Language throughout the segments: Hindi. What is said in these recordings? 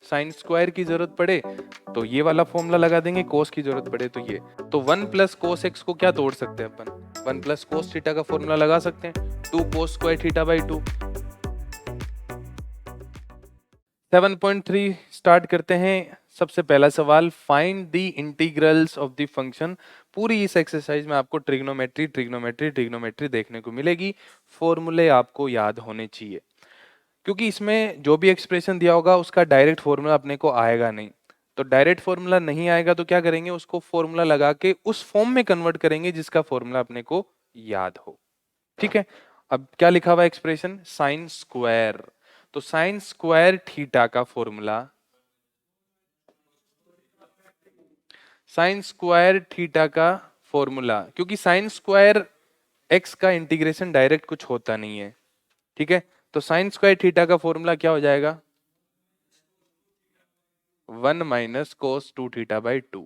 साइन स्क्वायर की जरूरत पड़े तो ये वाला फॉर्मूला लगा देंगे, कोस की जरूरत पड़े तो ये। तो 1 प्लस कोस एक्स को क्या तोड़ सकते हैं अपन, 1 प्लस कोस थीटा का फॉर्मूला लगा सकते हैं, 2 cos square theta by 2। 7.3 start करते हैं। सबसे पहला सवाल, find the integrals of the function. पूरी इस एक्सरसाइज में आपको ट्रिग्नोमेट्री ट्रिग्नोमेट्री ट्रिग्नोमेट्री देखने को मिलेगी। फॉर्मूले आपको याद होने चाहिए, क्योंकि इसमें जो भी एक्सप्रेशन दिया होगा उसका डायरेक्ट फॉर्मूला अपने को आएगा नहीं। तो डायरेक्ट फॉर्मूला नहीं आएगा तो क्या करेंगे, उसको फॉर्मूला लगा के उस फॉर्म में कन्वर्ट करेंगे जिसका फॉर्मूला अपने को याद हो। ठीक है, अब क्या लिखा हुआ एक्सप्रेशन, साइन स्क्वायर। तो साइन स्क्वायर थीटा का फॉर्मूला, साइन स्क्वायर थीटा का फॉर्मूला, क्योंकि साइन स्क्वायर एक्स का इंटीग्रेशन डायरेक्ट कुछ होता नहीं है। ठीक है, तो साइन स्क्वायर थीटा का फॉर्मूला क्या हो जाएगा, 1 माइनस कोस 2 थीटा बाई 2।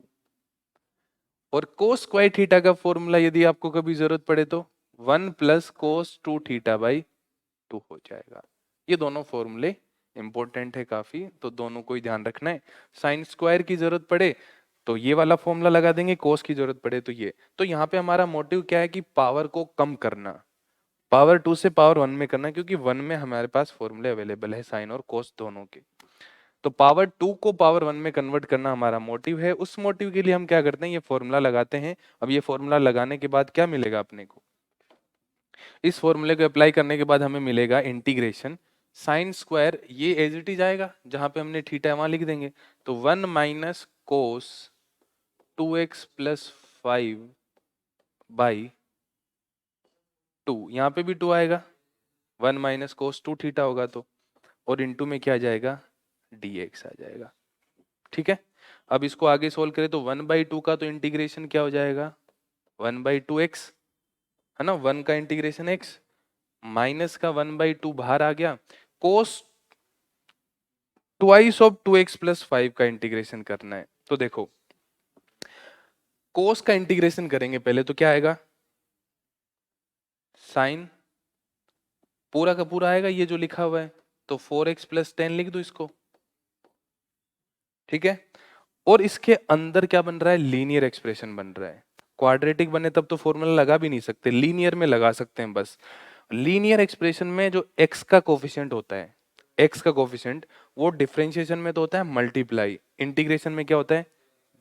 और कोस स्क्वायर थीटा का फॉर्मूला यदि आपको कभी जरूरत पड़े तो 1 प्लस कोस 2 थीटा बाई 2 हो जाएगा। ये दोनों फॉर्मूले इंपॉर्टेंट है काफी, तो दोनों को ही ध्यान रखना है। साइन स्क्वायर की जरूरत पड़े तो ये वाला फॉर्मूला लगा देंगे, कोस की जरूरत पड़े तो ये। तो यहाँ पे हमारा मोटिव क्या है कि पावर को कम करना, पावर 2 से पावर 1 में करना, क्योंकि 1 में हमारे पास फॉर्मूले अवेलेबल है साइन और कोस दोनों के। तो पावर 2 को पावर 1 में कन्वर्ट करना हमारा मोटिव है। उस मोटिव के लिए हम क्या करते हैं, ये फॉर्मूला लगाते हैं। अब ये फॉर्मूला लगाने के बाद क्या मिलेगा अपने को, इस फॉर्मूले को अप्लाई करने के बाद हमें मिलेगा इंटीग्रेशन साइन स्क्वायर, ये एज इट इज आएगा, जहां पे हमने थीटा वहां लिख देंगे। तो 1 minus cos 2x plus 5 by 2, यहाँ पे भी 2 आएगा, 1 माइनस कोस 2 थीटा होगा तो, और इंटू में क्या आ जाएगा, dx आ जाएगा। ठीक है, अब इसको आगे सोल्व करें तो 1/2 का तो इंटीग्रेशन क्या हो जाएगा, 1/2x, है ना, 1 का इंटीग्रेशन x, माइनस का 1/2 बाहर आ गया, कोस ट्वाइस ऑफ 2x प्लस 5 का इंटीग्रेशन करना है। तो देखो कोस का इंटीग्रेशन करेंगे पहले तो क्या आएगा, साइन पूरा का पूरा आएगा ये जो लिखा हुआ है, तो 4x प्लस 10 लिख दो इसको। ठीक है, और इसके अंदर क्या बन रहा है, लीनियर एक्सप्रेशन बन रहा है। क्वाड्रेटिक बने तब तो फॉर्मूला लगा भी नहीं सकते, लीनियर में लगा सकते हैं बस। लीनियर एक्सप्रेशन में जो x का कोफिशिएंट होता है, x का कोफिशिएंट वो डिफरेंशिएशन में तो होता है मल्टीप्लाई, इंटीग्रेशन में क्या होता है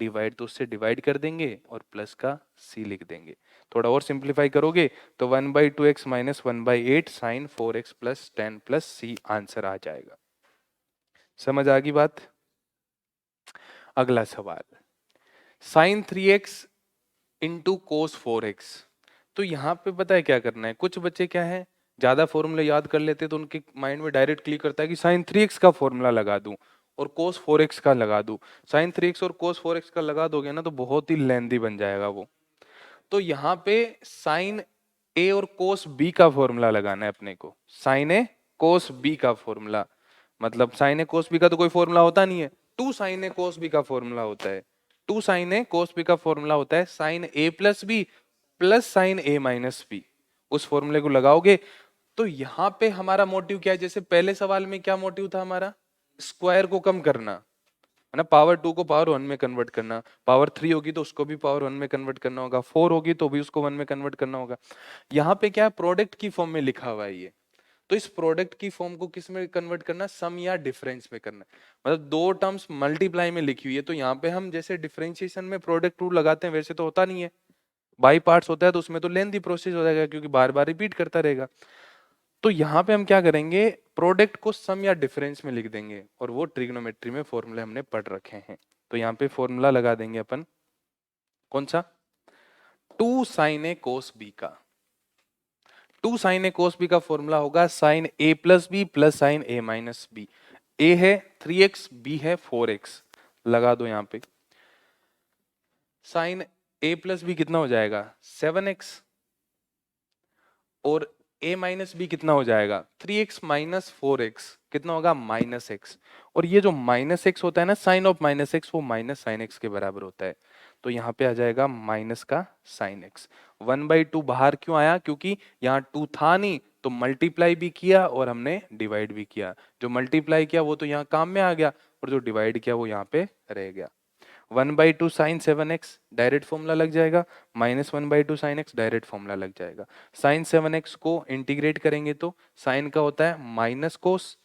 डिवाइड, तो उससे डिवाइड कर देंगे और प्लस का c लिख देंगे। थोड़ा और सिंप्लीफाई करोगे तो 1/2x minus 1/8 sine 4x plus 10 plus c answer आ जाएगा। समझ आ गई बात। अगला सवाल, sign 3x into cos 4x। तो यहाँ पे पता है क्या करना है, कुछ बच्चे क्या है ज्यादा फॉर्मूला याद कर लेते हैं तो उनके माइंड में डायरेक्ट क्लिक करता है कि साइन 3x का फॉर्मूला लगा दूं और कोस 4x का लगा दूं। साइन 3x और कोस 4x का लगा दोगे ना तो बहुत ही लेंदी बन जाएगा वो। तो यहाँ पे साइन ए और कोस बी का फॉर्मूला लगाना है अपने को, साइन ए कोस बी का फॉर्मूला। मतलब साइन ए कोस बी का तो कोई फॉर्मूला होता नहीं है, टू साइन ए कोस बी का फॉर्मूला होता है। टू साइन ए कोस बी का फॉर्मूला होता है sine A plus B plus sine A minus B. उस फॉर्मूले को लगाओगे तो यहाँ पे हमारा मोटिव क्या है, जैसे पहले सवाल में क्या मोटिव था हमारा, स्क्वायर को कम करना, है ना, पावर 2 को पावर 1 में कन्वर्ट करना, पावर 3 होगी तो उसको भी पावर 1 में कन्वर्ट करना होगा, 4 होगी तो भी उसको 1 में कन्वर्ट करना होगा। यहाँ पे क्या प्रोडक्ट की फॉर्म में लिखा हुआ है ये, तो इस प्रोडक्ट की फॉर्म को किस में कन्वर्ट करना, सम या डिफरेंस में करना। मतलब दो टर्म्स मल्टीप्लाई में लिखी हुई है, तो यहाँ पे हम जैसे डिफरेंशिएशन में प्रोडक्ट रूल लगाते हैं वैसे तो होता नहीं है, बाई पार्ट्स होता है, तो उसमें तो लेंथी प्रोसेस हो जाएगा क्योंकि बार बार रिपीट करता रहेगा। तो यहाँ पे हम क्या करेंगे, प्रोडक्ट को सम या डिफरेंस में लिख देंगे, और वो ट्रिग्नोमेट्री में फॉर्मूले हमने पढ़ रखे हैं। तो यहाँ पे फॉर्मूला लगा देंगे अपन, कौन सा, 2 साइन ए कोस बी का। 2 साइन ए कोस बी का फॉर्मूला होगा sign A plus B plus sine A minus b. ए है 3x, बी है 4x, लगा दो यहाँ पे। साइन ए प्लस बी कितना हो जाएगा 7x, और a माइनस बी कितना हो जाएगा 3x माइनस 4x, कितना होगा माइनस x। और ये जो माइनस x होता है ना, साइन ऑफ माइनस x वो माइनस साइन x के बराबर होता है। तो यहाँ पे आ जाएगा माइनस का साइन x। 1/2 बाहर क्यों आया, क्योंकि यहाँ 2 था नहीं तो मल्टीप्लाई भी किया और हमने डिवाइड भी किया, जो मल्टीप्लाई किया वो तो यहाँ काम में आ गया, और जो डिवाइड किया वो यहाँ पे रह गया। 1/2 साइन 7x डायरेक्ट फॉर्मूला लग जाएगा, -1/2 साइन x डायरेक्ट फॉर्मूला लग जाएगा। साइन 7x को इंटीग्रेट करेंगे तो साइन का होता है माइनस कोस,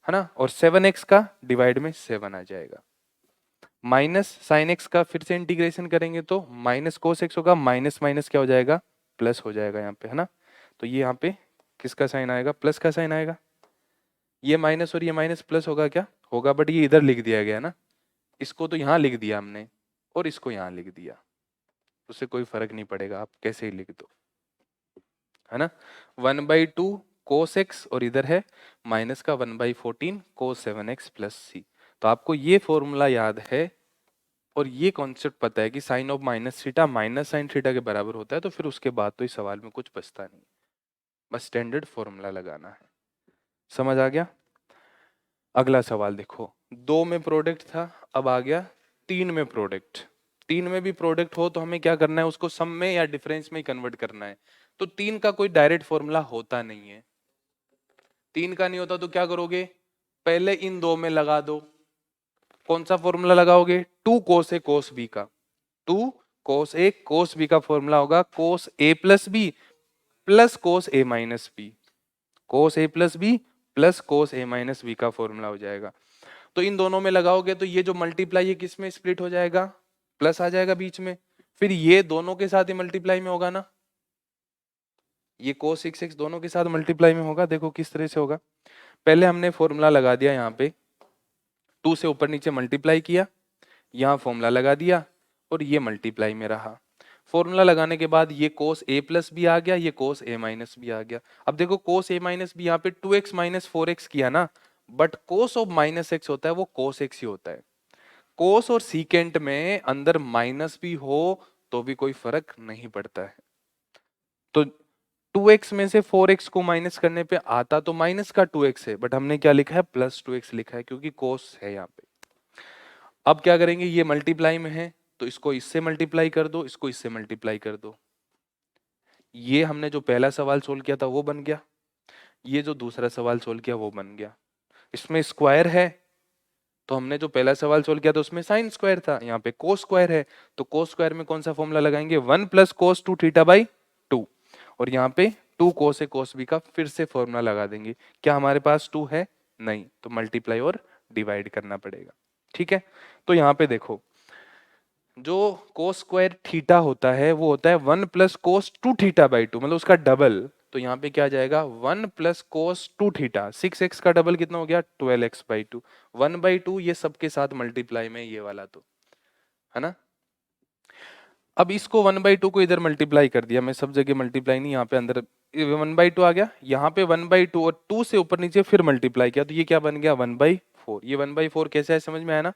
है ना, और 7x का डिवाइड में 7 आ जाएगा। माइनस साइन x का फिर से इंटीग्रेशन करेंगे तो माइनस कोस x होगा, माइनस माइनस क्या हो जाएगा, प्लस हो जाएगा यहाँ पे, है ना। तो ये यहाँ पे किसका साइन आएगा, प्लस का साइन आएगा। ये माइनस और ये माइनस प्लस होगा, क्या होगा, बट ये इधर लिख दिया गया ना, इसको तो यहाँ लिख दिया हमने और इसको यहाँ लिख दिया, उससे कोई फर्क नहीं पड़ेगा, आप कैसे ही लिख दो, है ना। 1/2 कोस एक्स और इधर है माइनस का 1/14 कोस 7x प्लस सी। तो आपको ये फॉर्मूला याद है और ये कॉन्सेप्ट पता है कि sine of minus theta minus sine theta के बराबर होता है, तो फिर उसके बाद तो इस सवाल में कुछ बचता नहीं, बस स्टैंडर्ड फॉर्मूला लगाना है। समझ आ गया। अगला सवाल देखो, 2 में प्रोडक्ट था, अब आ गया 3 में प्रोडक्ट। 3 में भी प्रोडक्ट हो तो हमें क्या करना है, उसको सम में या डिफरेंस में कन्वर्ट करना है। तो 3 का कोई डायरेक्ट फॉर्मूला होता नहीं है। 3 का नहीं होता तो क्या करोगे, पहले इन 2 में लगा दो। कौन सा फॉर्मूला लगाओगे, 2 कोस ए कोस बी का। 2 कोस ए कोस बी का फॉर्मूला होगा कोस ए प्लस बी प्लस कोस ए माइनस बी। कोस ए प्लस बी प्लस कोस ए माइनस बी का फॉर्मूला हो जाएगा। तो इन दोनों में लगाओगे तो ये जो मल्टीप्लाई है किस में स्प्लिट हो जाएगा, प्लस आ जाएगा बीच में, फिर ये दोनों के साथ ही मल्टीप्लाई में होगा ना, ये cos 6x दोनों के साथ मल्टीप्लाई में होगा। देखो किस तरह से होगा, पहले हमने फॉर्मूला लगा दिया, यहाँ पे 2 से ऊपर नीचे मल्टीप्लाई किया, यहाँ फॉर्मूला लगा दिया और ये मल्टीप्लाई में रहा। फॉर्मूला लगाने के बाद ये cos a प्लस बी आ गया, ये cos a माइनस बी आ गया। अब देखो cos a माइनस बी यहाँ पे 2x माइनस 4x किया ना, but cos of minus x होता है वो cos x ही होता है। कोस और सीकेंट में अंदर माइनस भी हो तो भी कोई फर्क नहीं पड़ता है। तो 2x में से 4x को माइनस करने पे आता तो माइनस का 2x है, बट हमने क्या लिखा है, प्लस 2x लिखा है क्योंकि कोस है यहाँ पे। अब क्या करेंगे, ये मल्टीप्लाई में है तो इसको इससे मल्टीप्लाई कर दो, इसको इससे मल्टीप्लाई कर दो। ये हमने जो पहला सवाल सोल्व किया था वो बन गया, ये जो दूसरा सवाल सोल्व किया वो बन गया। इसमें स्क्वायर है तो हमने जो पहला सवाल सोल्व किया था उसमें साइन स्क्वायर था, यहाँ पे कोस स्क्वायर है तो कोस स्क्वायर में कौन सा फॉर्मूला लगाएंगे, 1 प्लस कोस 2 थीटा बाई 2, और यहाँ पे 2 कोस ए कोस बी का फिर से फॉर्मूला लगा देंगे। क्या हमारे पास 2 है, नहीं, तो मल्टीप्लाई और डिवाइड करना पड़ेगा। ठीक है, तो यहाँ पे देखो जो कोस स्क्वायर थीटा होता है वो होता है 1 प्लस कोस 2 थीटा बाई 2, मतलब उसका डबल। तो यहाँ पे क्या आ जाएगा, 1 प्लस कोस 2 थीटा, 6x का डबल कितना हो गया, 12x बाई 2, 1/2 ये सबके साथ मल्टीप्लाई में ये वाला, तो है ना। अब इसको 1/2 को इधर मल्टीप्लाई कर दिया, मैं सब जगह मल्टीप्लाई नहीं, यहाँ पे अंदर 1/2 आ गया, यहाँ पे 1/2 और 2 से ऊपर नीचे फिर मल्टीप्लाई किया तो ये क्या बन गया, 1/4। ये 1/4 कैसे है समझ में आया ना,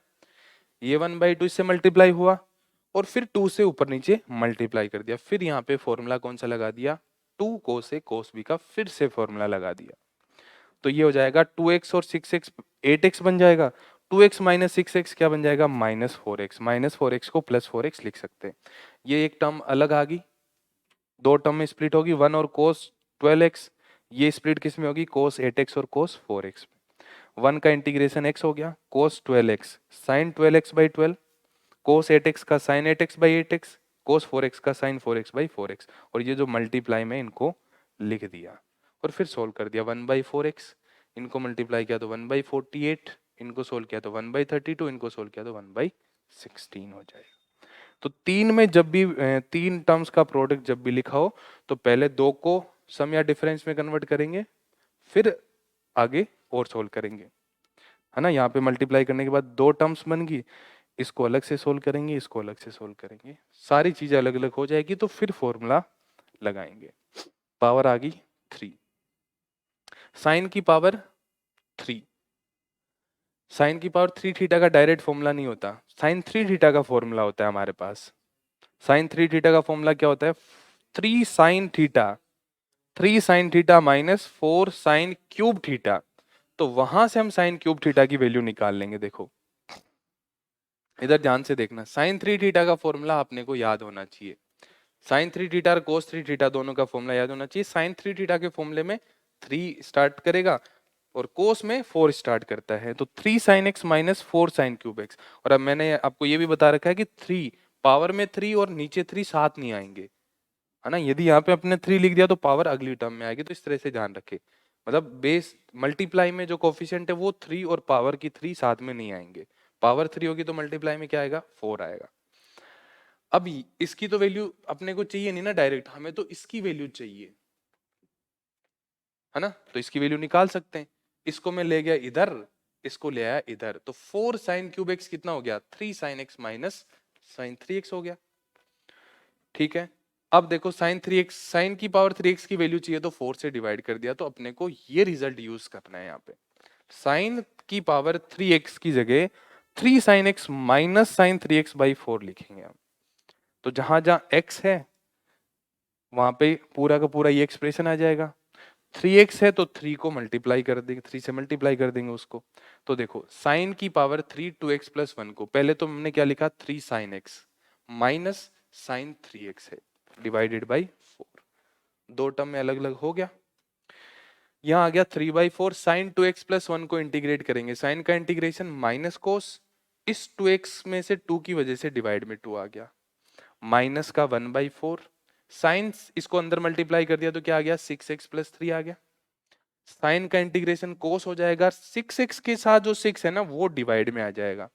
ये 1/2 इससे मल्टीप्लाई हुआ और फिर 2 से ऊपर नीचे मल्टीप्लाई कर दिया, फिर यहाँ पे फॉर्मूला कौन सा लगा दिया, 2 कोस ए कोस बी का फिर से फॉर्मूला लगा दिया। तो ये हो जाएगा 2x और 6x 8x बन जाएगा, 2x माइनस 6x क्या बन जाएगा, -4x। -4x को +4x लिख सकते हैं। ये एक टर्म अलग आ गई, 2 टर्म में स्प्लिट होगी, 1 और कोस 12x, ये स्प्लिट किस में होगी, कोस 8x और कोस 4x में। 1 का इंटीग्रेशन x हो गया, कोस 12x sign 12x by 12, cos 8x का sign 8x by 8x, cos 4x का साइन 4x बाई 4x, और ये जो मल्टीप्लाई में इनको लिख दिया और फिर सोल्व कर दिया। 1/4x, इनको मल्टीप्लाई किया तो 1/48, इनको सोल्व किया तो 1/32, इनको सोल्व किया तो 1/16 हो जाएगा। तो 3 में जब भी 3 टर्म्स का प्रोडक्ट जब भी लिखा हो तो पहले 2 को सम या डिफरेंस में कन्वर्ट करेंगे, फिर आगे और सोल्व करेंगे, है ना। यहाँ पे मल्टीप्लाई करने के बाद 2 टर्म्स बन गई, इसको अलग से सोल्व करेंगे, इसको अलग से सोल्व करेंगे, सारी चीजें अलग अलग हो जाएगी तो फिर फॉर्मूला लगाएंगे। पावर आ गई 3, साइन की पावर 3, साइन की पावर 3 थीटा का डायरेक्ट फॉर्मूला नहीं होता, साइन 3 थीटा का फॉर्मूला होता है हमारे पास। साइन 3 थीटा का फॉर्मूला क्या होता है, 3 sine theta, 3 sine theta minus 4 sine cube theta. तो वहां से हम साइन क्यूब थीटा की वैल्यू निकाल लेंगे। देखो इधर ध्यान से देखना, साइन 3 थीटा का फॉर्मूला अपने को याद होना चाहिए, साइन 3 थीटा और कोस 3 थीटा दोनों का फॉर्मूला याद होना चाहिए। साइन 3 थीटा के फॉर्मूले में 3 स्टार्ट करेगा, और कोस में 4 स्टार्ट करता है, तो 3 sine x minus 4 sine cube x. और अब मैंने आपको ये भी बता रखा है कि 3 पावर में 3 और नीचे 3 साथ नहीं आएंगे, है ना। यदि यहाँ पे अपने 3 लिख दिया तो पावर अगली टर्म में आएगी, तो इस तरह से ध्यान रखे। मतलब बेस मल्टीप्लाई में जो कोफिशिएंट है वो 3 और पावर की 3 साथ में नहीं आएंगे। पावर 3 होगी तो मल्टीप्लाई में क्या आएगा, 4 आएगा। अब इसकी तो वैल्यू अपने को चाहिए नहीं ना डायरेक्ट, हमें तो इसकी वैल्यू चाहिए, है ना। तो इसकी वैल्यू निकाल सकते हैं। इसको मैं ले गया इधर, इसको ले आया इधर, तो 4 साइन क्यूब एक्स कितना हो गया, 3 sine x minus sine 3x हो गया। ठीक है, अब देखो साइन 3x, साइन की पावर 3x की वैल्यू चाहिए तो 4 से डिवाइड कर दिया, तो अपने को ये रिजल्ट यूज करना है। यहाँ पे साइन की पावर 3x की जगह 3 sine x minus sine 3x by 4 लिखेंगे हम। तो जहां जहां x है वहां पे पूरा का पूरा ये एक्सप्रेशन आ जाएगा। 3x है तो 3 को मल्टीप्लाई कर देंगे, 3 से मल्टीप्लाई कर देंगे उसको। तो देखो साइन की पावर 3 2x प्लस 1 को पहले तो हमने क्या लिखा, 3 sine x minus sine 3x है डिवाइडेड बाई 4। दो टर्म में अलग अलग हो गया। यहाँ आ गया 3/4 साइन 2x प्लस 1 को इंटीग्रेट करेंगे, साइन का इंटीग्रेशन माइनस कोस, इस 2x में से 2 की वजह से डिवाइड में 2 आ गया, माइनस का 1/4 साइन, इसको अंदर मल्टीप्लाई कर दिया तो क्या आ गया, 6x प्लस 3 आ गया। साइन का इंटीग्रेशन कोस हो जाएगा, 6x के साथ जो 6 है ना वो डिवाइड में आ जाएगा,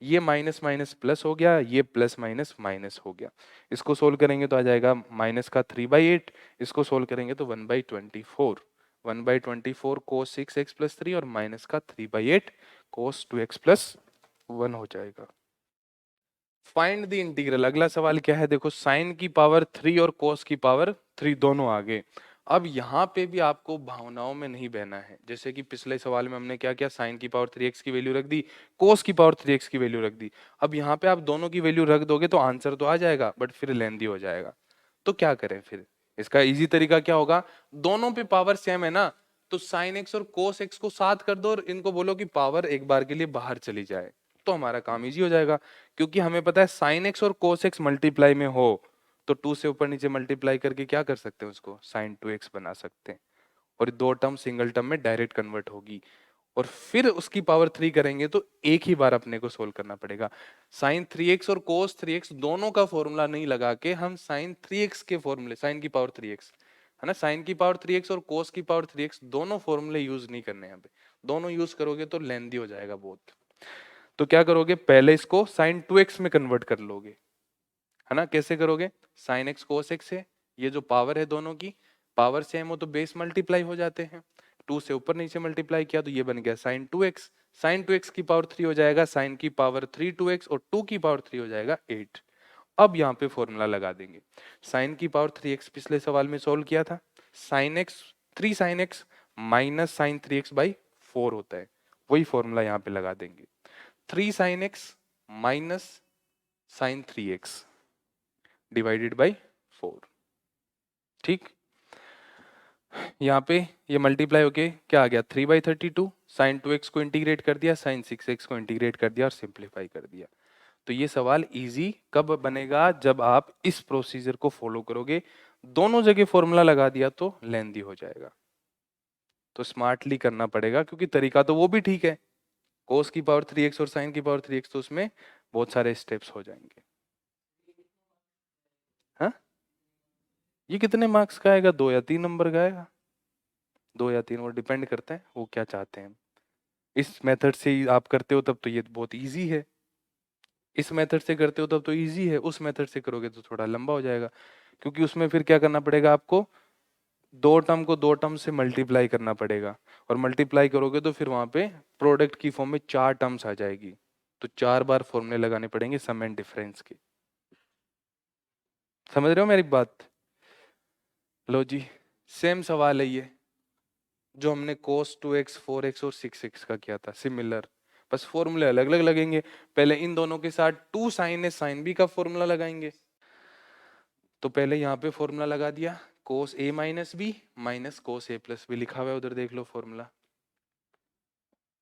ये माइनस माइनस प्लस हो गया, ये प्लस माइनस माइनस हो गया। इसको सोल्व करेंगे तो आ जाएगा माइनस का 3/8, इसको सोल्व करेंगे तो 1/24, 1/24 कोस 6x प्लस 3 और माइनस का 3/8 कोस 2x प्लस 1 हो जाएगा। फाइंड द इंटीग्रल, अगला सवाल क्या है, देखो साइन की पावर 3 और कोस की पावर 3 दोनों आ गए। अब यहाँ पे भी आपको भावनाओं में नहीं बहना है, जैसे कि पिछले सवाल में हमने क्या किया, साइन की पावर 3x की वैल्यू रख दी, कोस की पावर 3x की वैल्यू रख दी। अब यहाँ पे आप दोनों की वैल्यू रख दोगे तो आंसर तो आ जाएगा, बट फिर लेंदी हो जाएगा। तो क्या करें फिर, इसका इजी तरीका क्या होगा, दोनों पे पावर सेम है ना, तो साइन एक्स और कोस एक्स को साथ कर दो और इनको बोलो कि पावर एक बार के लिए बाहर चली जाए, तो हमारा काम इजी हो जाएगा। क्योंकि हमें पता है साइन एक्स और कोस एक्स मल्टीप्लाई में हो तो 2 से ऊपर नीचे मल्टीप्लाई करके क्या कर सकते हैं, उसको साइन 2x बना सकते हैं, और दो टर्म सिंगल टर्म में डायरेक्ट कन्वर्ट होगी। और फिर उसकी पावर 3 करेंगे तो एक ही बार अपने को सोल्व करना पड़ेगा। साइन 3x और कोस 3x दोनों का फॉर्मूला नहीं लगा के हम साइन 3x के फॉर्मूले, साइन की पावर 3x है ना, साइन की पावर 3x और कोस की पावर 3x दोनों फॉर्मूले यूज नहीं करने, यहाँ पे दोनों यूज करोगे तो लेंदी हो जाएगा बहुत। तो क्या करोगे, पहले इसको साइन 2x में कन्वर्ट कर लोगे, है ना। कैसे करोगे, साइन एक्स कोस एक्स है, ये जो पावर है दोनों की पावर सेम हो तो बेस मल्टीप्लाई हो जाते हैं, 2 से ऊपर नीचे मल्टीप्लाई किया तो ये बन गया साइन 2x, साइन 2x की पावर 3 हो जाएगा साइन की पावर 3 2x और 2 की पावर 3 हो जाएगा 8। अब यहाँ पे फॉर्मूला लगा देंगे, साइन की पावर 3x पिछले सवाल में सोल्व किया था, sine x 3 sine x minus sine 3x by 4 होता है, वही फॉर्मूला यहाँ पे लगा देंगे, 3 sine x minus sine 3x divided by 4। ठीक, यहाँ पे ये मल्टीप्लाई होके क्या आ गया, 3/32, साइन 2x को इंटीग्रेट कर दिया, साइन 6x को इंटीग्रेट कर दिया और सिंप्लीफाई कर दिया। तो ये सवाल इजी कब बनेगा, जब आप इस प्रोसीजर को फॉलो करोगे, दोनों जगह फॉर्मूला लगा दिया तो लेंदी हो जाएगा। तो स्मार्टली करना पड़ेगा, क्योंकि तरीका तो वो भी ठीक है, कोस की पावर 3x और साइन की पावर 3x, तो उसमें बहुत सारे स्टेप्स हो जाएंगे। हाँ, ये कितने मार्क्स का आएगा, 2 या 3 नंबर का आएगा, 2 या 3, वो डिपेंड करता है वो क्या चाहते हैं। इस मेथड से आप करते हो तब तो ये बहुत इजी है, इस मेथड से करते हो तब तो इजी है, उस मेथड से करोगे तो थोड़ा लंबा हो जाएगा, क्योंकि उसमें फिर क्या करना पड़ेगा आपको, दो टर्म को दो टर्म से मल्टीप्लाई करना पड़ेगा, और मल्टीप्लाई करोगे तो फिर वहां पे प्रोडक्ट की फॉर्म में 4 टर्म्स आ जाएगी, तो 4 बार फॉर्मूले लगाने पड़ेंगे सम एंड डिफरेंस के। समझ रहे हो मेरी बात, लो जी, सेम सवाल है ये जो हमने cos 2x 4x और 6x का किया था, सिमिलर, बस फॉर्मूले अलग अलग लगेंगे। पहले इन दोनों के साथ 2 साइन है साइन बी का फॉर्मूला लगाएंगे, तो पहले यहाँ पे फॉर्मूला लगा दिया, cos a minus B minus cos a plus B लिखा हुआ है उधर, देख लो फॉर्मूला,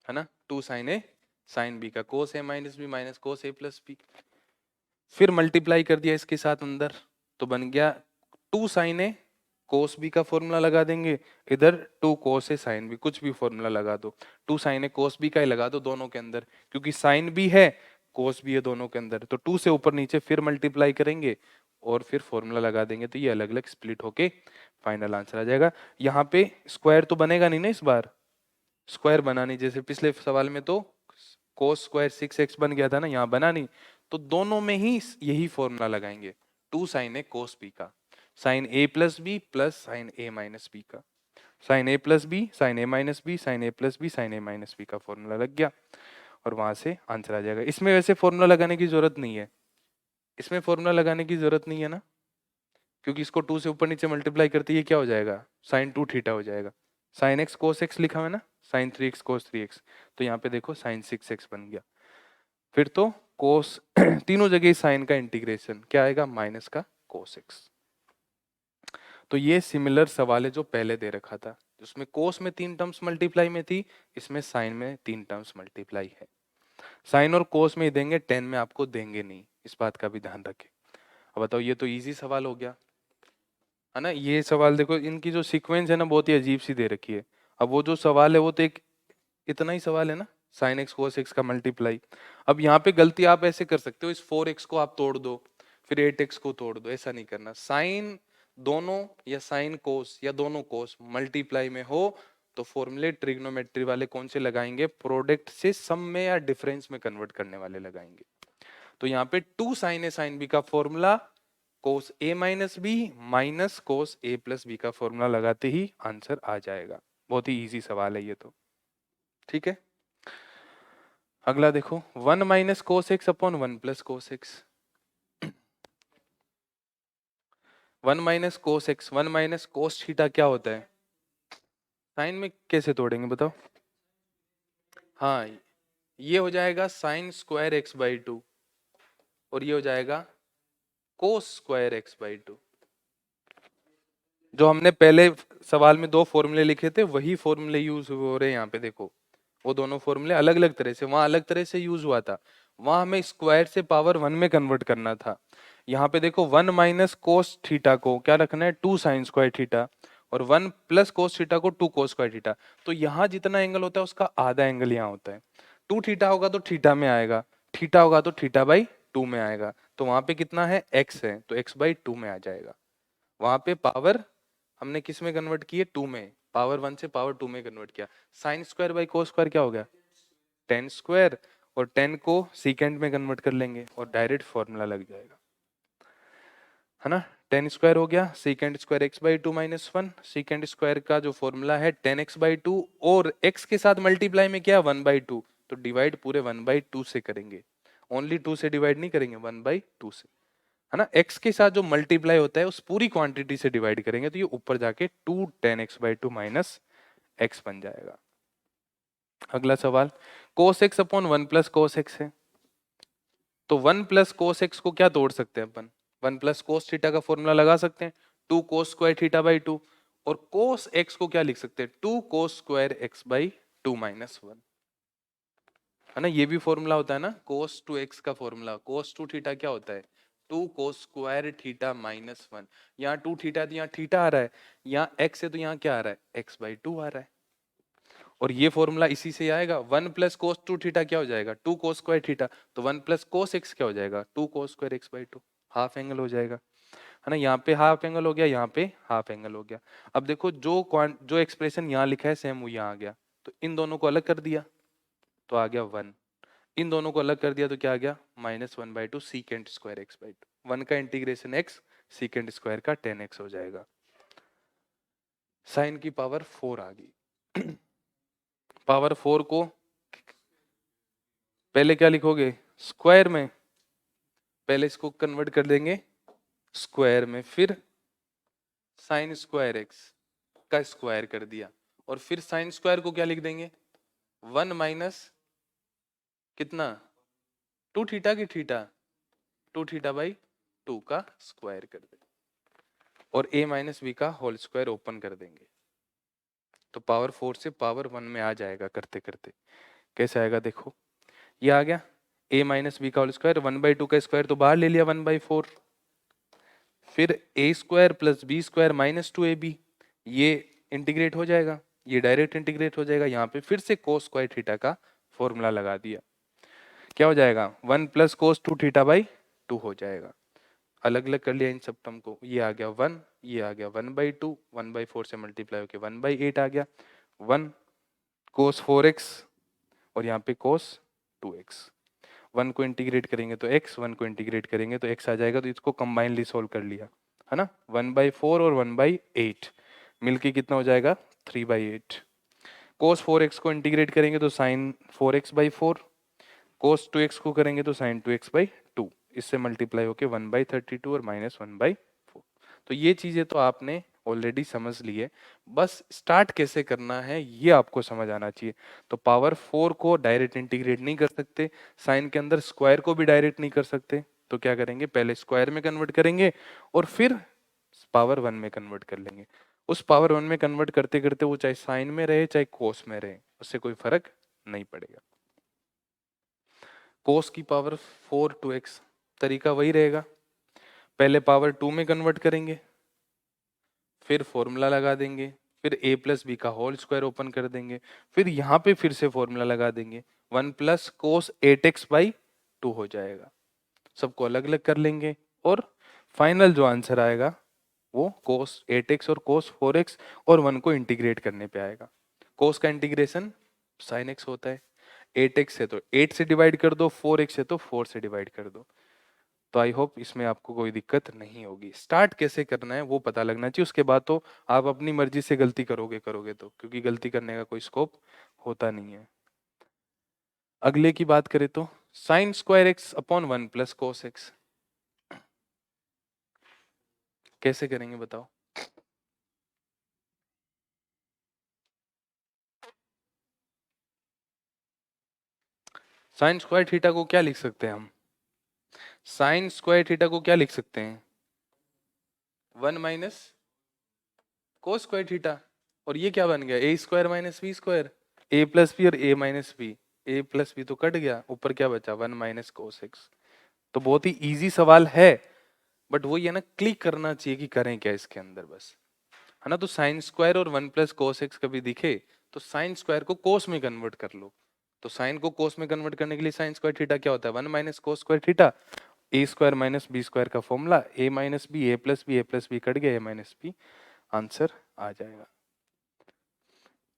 है ना, 2 साइन ए साइन बी का cos a minus B minus cos a plus B, फिर मल्टीप्लाई कर दिया इसके साथ अंदर, तो बन गया 2 साइन ए कोस बी का फॉर्मूला लगा देंगे, इधर 2 कोस ए साइन बी, कुछ भी फॉर्मूला लगा दो, 2 साइन ए कोस बी का ही लगा दो दोनों के अंदर, क्योंकि साइन भी है कोस भी है दोनों के अंदर, तो 2 से ऊपर नीचे फिर मल्टीप्लाई करेंगे और फिर फॉर्मूला लगा देंगे, तो ये अलग अलग स्प्लिट होके फाइनल आंसर आ जाएगा। यहाँ पे स्क्वायर तो बनेगा नहीं ना इस बार, स्क्वायर बना नहीं, जैसे पिछले सवाल में तो कोस स्क्वायर 6x बन गया था ना, यहाँ बना नहीं, तो दोनों में ही यही फॉर्मूला लगाएंगे, 2 साइन ए कोस बी का, sign A plus B plus sine A minus B का, sign A plus B sine A minus b sine A plus B sine A minus B का फॉर्मूला लग गया और वहां से आंसर आ जाएगा। इसमें वैसे फॉर्मूला लगाने की जरूरत नहीं है, इसमें फॉर्मूला लगाने की जरूरत नहीं है ना, क्योंकि इसको 2 से ऊपर नीचे मल्टीप्लाई करते ही क्या हो जाएगा, साइन 2 थीटा हो जाएगा, साइन एक्स कोस एक्स लिखा हुआ है ना, साइन 3x कोस 3x, तो यहाँ पे देखो साइन 6x बन गया, फिर तो कोस तीनों जगह साइन का इंटीग्रेशन क्या आएगा, माइनस का कोस एक्स। तो ये सिमिलर सवाल है जो पहले दे रखा था, उसमें कोस में 3 टर्म्स मल्टीप्लाई में थी, इसमें साइन में 3 टर्म्स मल्टीप्लाई है। साइन और कोस में ही देंगे, टेन में आपको देंगे नहीं, इस बात का भी ध्यान रखें। अब बताओ, ये तो इजी सवाल हो गया है ना, ये सवाल देखो, इनकी जो सीक्वेंस है ना बहुत ही अजीब सी दे रखी है। अब वो जो सवाल है वो तो एक इतना ही सवाल है ना, साइन एक्स कोस एक्स का मल्टीप्लाई। अब यहाँ पे गलती आप ऐसे कर सकते हो, इस 4x को आप तोड़ दो, फिर 8x को तोड़ दो, ऐसा नहीं करना। साइन दोनों या साइन कोस या दोनों कोस मल्टीप्लाई में हो तो फॉर्मूले ट्रिग्नोमेट्री वाले कौन से लगाएंगे, प्रोडक्ट से सम में या डिफरेंस में कन्वर्ट करने वाले लगाएंगे। तो यहाँ पे 2 साइन ए साइन बी का फॉर्मूला कोस ए माइनस बी माइनस कोस ए प्लस बी का फॉर्मूला लगाते ही आंसर आ जाएगा। बहुत ही इजी सवाल है ये तो, ठीक है। अगला देखो, 1 minus cos x upon 1 plus cos x, 1 minus cos x, 1 minus cos theta क्या होता है, साइन में कैसे तोड़ेंगे बताओ। हाँ, ये हो जाएगा साइन स्क्वायर एक्स बाई 2 और ये हो जाएगा कोस स्क्वायर एक्स बाई 2। जो हमने पहले सवाल में 2 फॉर्मूले लिखे थे वही फॉर्मूले यूज हो रहे हैं यहाँ पे, देखो वो दोनों फॉर्मूले अलग अलग तरह से, वहां अलग तरह से यूज हुआ था, वहां हमें स्क्वायर से पावर 1 में कन्वर्ट करना था। यहाँ पे देखो 1 माइनस कोस थीटा को क्या रखना है, 2 साइन स्क्वायर थीटा, और 1 प्लस कोस थीटा को 2 कोस स्क्वायर थीटा। तो यहाँ जितना एंगल होता है उसका आधा एंगल यहाँ होता है, 2 थीटा होगा तो थीटा में आएगा, थीटा होगा तो थीटा बाई 2 में आएगा, तो वहां पे कितना है, x है, तो x बाई 2 में आ जाएगा। वहां पे पावर हमने किस में कन्वर्ट की है, 2 में, पावर 1 से पावर 2 में कन्वर्ट किया। Sine square by cos square क्या हो गया, टेन स्क्वायर, और 10 को सीकेंड में कन्वर्ट कर लेंगे और डायरेक्ट फॉर्मूला लग जाएगा, है ना। 10 स्क्वायर हो गया, secant square x by 2 minus 1, secant square का जो फॉर्मूला है 10x बाई 2, और x के साथ मल्टीप्लाई में क्या 1 बाई 2, तो डिवाइड पूरे 1 बाई 2 से करेंगे, ओनली 2 से डिवाइड नहीं करेंगे, 1 बाई 2 से, है ना। x के साथ जो मल्टीप्लाई होता है उस पूरी क्वांटिटी से डिवाइड करेंगे, तो ये ऊपर जाके 2 10x बाई 2 माइनस x बन जाएगा। अगला सवाल, cos x upon 1 plus cos x है, तो 1 प्लस कोस एक्स को क्या तोड़ सकते हैं अपन, 1 प्लस कोस थीटा का फॉर्मूला लगा सकते हैं, 2 कोस स्क्वायर थीटा बाई 2, और कोस एक्स को क्या लिख सकते हैं, 2 कोस स्क्वायर एक्स बाई 2 माइनस 1, है ना। ये भी फॉर्मूला होता है ना, कोस टू एक्स का फॉर्मूला, कोस टू थीटा क्या होता है, 2 कोस स्क्वायर थीटा माइनस 1, यहाँ 2 थीटा है तो यहाँ थीटा आ रहा है, यहाँ एक्स है तो यहाँ क्या आ रहा है, एक्स बाई 2 आ रहा है, और ये फॉर्मूला इसी से आएगा। 1 प्लस कोस टू थीटा क्या हो जाएगा, 2 कोस स्क्वायर थीटा, तो 1 प्लस कोस एक्स क्या हो जाएगा, 2 कोस square x by 2, half angle हो जाएगा, है ना। यहाँ पे हाफ एंगल हो गया, यहाँ पे हाफ एंगल हो गया। अब देखो जो एक्सप्रेशन यहाँ लिखा है सेम वो यहाँ आ गया, तो इन दोनों को अलग कर दिया तो आ गया 1, इन दोनों को अलग कर दिया तो क्या आ गया, minus 1 by 2 secant square x by 2, 1 का इंटीग्रेशन x, सीकेंड स्क्वायर का 10x हो जाएगा। साइन की पावर 4 आ गई। पावर 4 को पहले क्या लिखोगे, स्क्वायर में, पहले इसको कन्वर्ट कर देंगे स्क्वायर में, फिर साइन स्क्वायर एक्स का स्क्वायर कर दिया, और फिर साइन स्क्वायर को क्या लिख देंगे, 1 माइनस कितना, 2 थीटा की थीटा, 2 थीटा बाई 2 का स्क्वायर कर देंगे, और a माइनस बी का होल स्क्वायर ओपन कर देंगे, तो पावर 4 से पावर 1 में आ जाएगा करते करते। कैसे आएगा देखो, ये आ गया a माइनस बी का होल स्क्वायर, 1 बाई 2 का स्क्वायर तो बाहर ले लिया 1 बाई 4, फिर a square plus b square minus 2ab, ये इंटीग्रेट हो जाएगा, ये डायरेक्ट इंटीग्रेट हो जाएगा। यहाँ पे फिर से कोस स्क्वायर थीटा का फॉर्मूला लगा दिया, क्या हो जाएगा 1 प्लस कोस 2 थीटा बाई 2 हो जाएगा। अलग अलग कर लिया इन सब टर्म को, ये आ गया 1, ये आ गया 1/2, 1/4 से मल्टीप्लाई होके 1/8 आ गया, 1 कोस 4x और यहाँ पे कोस 2x। 1 को इंटीग्रेट करेंगे तो x, 1 को इंटीग्रेट करेंगे तो x आ जाएगा, तो इसको कंबाइनली सोल्व कर लिया है ना। 1/4 और 1/8 मिलके कितना हो जाएगा 3/8। कोस 4x को इंटीग्रेट करेंगे तो साइन 4x/4, कोस 2x को करेंगे तो साइन 2x/2, इससे मल्टीप्लाई होके 1/32 और -1/4। तो ये चीजें तो आपने ऑलरेडी समझ ली है, बस स्टार्ट कैसे करना है ये आपको समझ आना चाहिए। तो पावर 4 को डायरेक्ट इंटीग्रेट नहीं कर सकते, साइन के अंदर स्क्वायर को भी डायरेक्ट नहीं कर सकते, तो क्या करेंगे पहले स्क्वायर में कन्वर्ट करेंगे और फिर पावर 1 में कन्वर्ट कर लेंगे। उस पावर 1 में कन्वर्ट करते करते वो चाहे साइन में रहे चाहे कोस में रहे, उससे कोई फर्क नहीं पड़ेगा। कोस की पावर 4 2x, तरीका वही रहेगा, पहले पावर 2 में कन्वर्ट करेंगे, फिर फॉर्मूला लगा देंगे, फिर a प्लस बी का होल स्क्वायर ओपन कर देंगे, फिर यहाँ पे फिर से फॉर्मूला लगा देंगे, 1 प्लस कोस 8x/2 हो जाएगा। सबको अलग अलग कर लेंगे और फाइनल जो आंसर आएगा वो कोस 8x और कोस 4x और 1 को इंटीग्रेट करने पे आएगा। कोस का इंटीग्रेशन साइन x होता है, 8x है तो 8 से डिवाइड कर दो, 4x है तो 4 से डिवाइड कर दो। तो आई होप इसमें आपको कोई दिक्कत नहीं होगी। स्टार्ट कैसे करना है वो पता लगना चाहिए, उसके बाद तो आप अपनी मर्जी से गलती करोगे तो, क्योंकि गलती करने का कोई स्कोप होता नहीं है। अगले की बात करें तो sign square x upon 1 plus cos x, कैसे करेंगे बताओ। साइन स्क्वायर थीटा को क्या लिख सकते हैं हम, साइन स्क्वायर थीटा को क्या लिख सकते हैं 1 माइनस कोस स्क्वायर थीटा, और ये क्या बन गया ए स्क्वायर माइनस बी स्क्वायर, ए प्लस बी और ए माइनस बी, ए प्लस बी तो कट गया, ऊपर क्या बचा 1 माइनस कोस एक्स। तो बहुत ही इजी सवाल है, बट वो ये ना क्लिक करना चाहिए कि करें क्या इसके अंदर बस, है ना। तो साइन स्क्वायर और 1 प्लस कोस एक्स कभी दिखे तो साइन स्क्वायर को कोस में कन्वर्ट कर लो। तो साइन को कोस में कन्वर्ट करने के लिए साइन स्क्वायर थीटा क्या होता है 1 माइनस कोस स्क्वायर थीटा, ए स्क्वायर माइनस बी स्क्वायर का फॉर्मूला, ए माइनस बी, ए प्लस बी, ए प्लस बी कट गया, ए माइनस बी, आंसर आ जाएगा।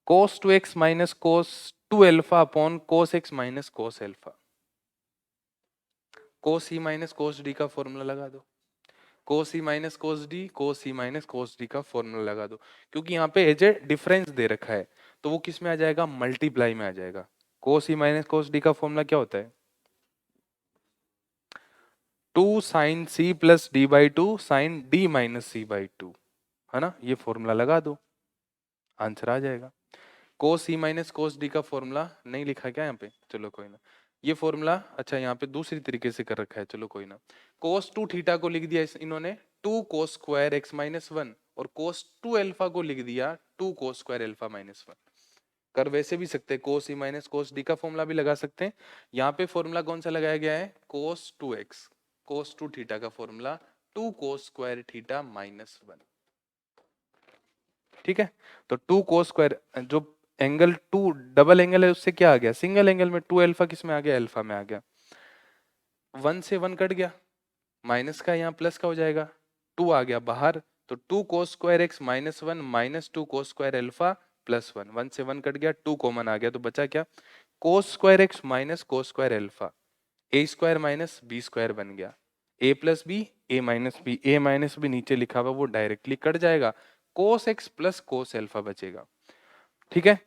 cos 2x minus cos 2 alpha upon cos x minus cos alpha, cos e minus cos d का फॉर्मूला लगा दो, cos e minus cos d, cos e minus cos d का फॉर्मूला लगा दो, क्योंकि यहाँ पे एज ए डिफरेंस दे रखा है तो वो किस में आ जाएगा मल्टीप्लाई में आ जाएगा। cos e minus cos d का फॉर्मूला क्या होता है 2 sin c plus d/2 sin d minus c/2, है ना। ये फॉर्मूला लगा दो, आंसर आ जाएगा। cos e minus cos d का फॉर्मूला नहीं लिखा क्या यहाँ पे, चलो कोई ना, ये फॉर्मूला अच्छा यहाँ पे दूसरी तरीके से कर रखा है, चलो कोई ना। cos 2 थीटा को लिख दिया इन्होंने 2 cos स्क्वायर x माइनस 1, और cos 2 अल्फा को लिख दिया 2 cos स्क्वायर अल्फा माइनस 1। कर वैसे भी सकते हैं, cos e minus cos d का फॉर्मूला भी लगा सकते हैं। यहाँ पे फॉर्मूला कौन सा लगाया गया है cos 2x, cos 2 थीटा का formula 2 cos square theta minus 1, ठीक है। तो 2 cos स्क्वायर, जो एंगल 2 डबल एंगल है उससे क्या आ गया सिंगल एंगल में, 2 अल्फा किस में आ गया अल्फा में आ गया, 1 से 1 कट गया, माइनस का यहाँ प्लस का हो जाएगा, 2 आ गया बाहर, तो 2 cos square x minus 1 minus 2 cos square alpha plus 1, 1 से 1 कट गया, 2 कॉमन आ गया, तो बचा क्या cos square x minus cos square alpha, a square minus b square बन गया, a plus b, a minus b, a minus b नीचे लिखा हुआ वो डायरेक्टली कट जाएगा, cos x plus cos alpha बचेगा, ठीक है।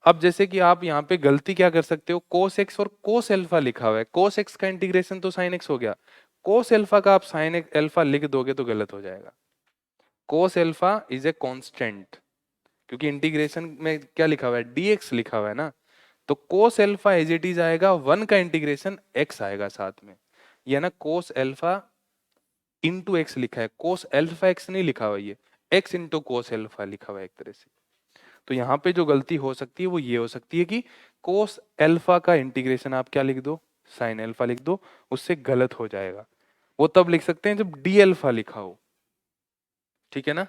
अब जैसे कि आप यहाँ पे गलती क्या कर सकते हो, cos x और cos अल्फा लिखा हुआ है, cos x का इंटीग्रेशन तो sin x हो गया, cos अल्फा का आप sin अल्फा लिख दोगे तो गलत हो जाएगा। cos alpha is a constant, क्योंकि इंटीग्रेशन में क्या लिखा हुआ है dx लिखा हुआ है ना, तो cos alpha as it is आएगा 1 का इंटीग्रेशन x आएगा साथ में, ये ना cos अल्फा इंटू एक्स लिखा है, cos अल्फा x नहीं लिखा हुआ, ये x इंटू cos अल्फा लिखा हुआ है एक तरह से। तो यहाँ पे जो गलती हो सकती है वो ये हो सकती है कि कोस अल्फा का इंटीग्रेशन आप क्या लिख दो साइन अल्फा लिख दो, उससे गलत हो जाएगा। वो तब लिख सकते हैं जब डी अल्फा लिखा हो, ठीक है ना,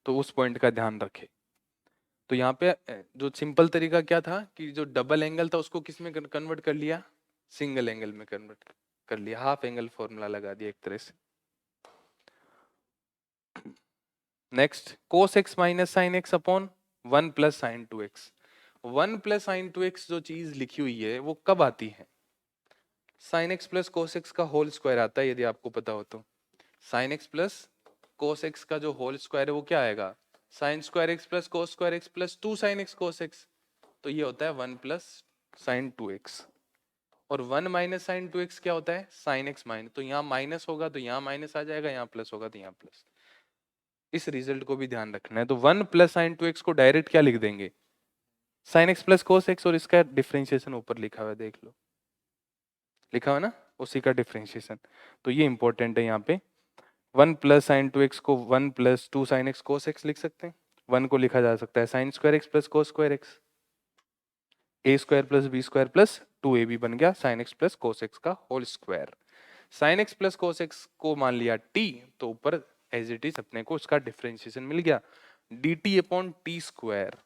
तो उस पॉइंट का ध्यान रखें। तो यहाँ पे जो सिंपल तरीका क्या था कि जो डबल एंगल था उसको किस में कन्वर्ट कर लिया, सिंगल एंगल में कन्वर्ट कर लिया, हाफ एंगल फॉर्मूला लगा दिया एक तरह से। Next cos x minus sine x upon 1 plus sign 2x। 1 plus sign 2x जो चीज लिखी हुई है वो कब आती है, sign x plus cos x का होल स्क्वायर आता है, यदि आपको पता हो तो। Sign x plus cos x का जो होल स्क्वायर है वो क्या आएगा, sign square x plus cos square x plus 2 sine x cos x. तो ये होता है 1 प्लस साइन 2x। और 1 माइनस साइन 2x क्या होता है, साइन एक्स माइनस, तो यहाँ माइनस होगा तो यहाँ माइनस आ जाएगा, यहाँ प्लस होगा तो यहाँ प्लस। इस रिजल्ट को भी ध्यान रखना है। तो 1 प्लस साइन 2x को डायरेक्ट क्या लिख देंगे, sign x plus cos x, और इसका डिफरेंशिएशन ऊपर लिखा हुआ है, देख लो लिखा हुआ ना, उसी का डिफरेंशिएशन। तो ये इंपॉर्टेंट है यहाँ पे। 1 प्लस साइन 2x को 1 plus 2 sine x cos x लिख सकते हैं। 1 को लिखा जा सकता है sine square x plus cos square x, a square plus b square plus 2ab बन गया sine x plus cos x का whole square. Sine x plus cos x को मान लिया t, तो ऊपर एज इट इज अपने को इसका डिफरेंशिएशन मिल गया, dt upon T square.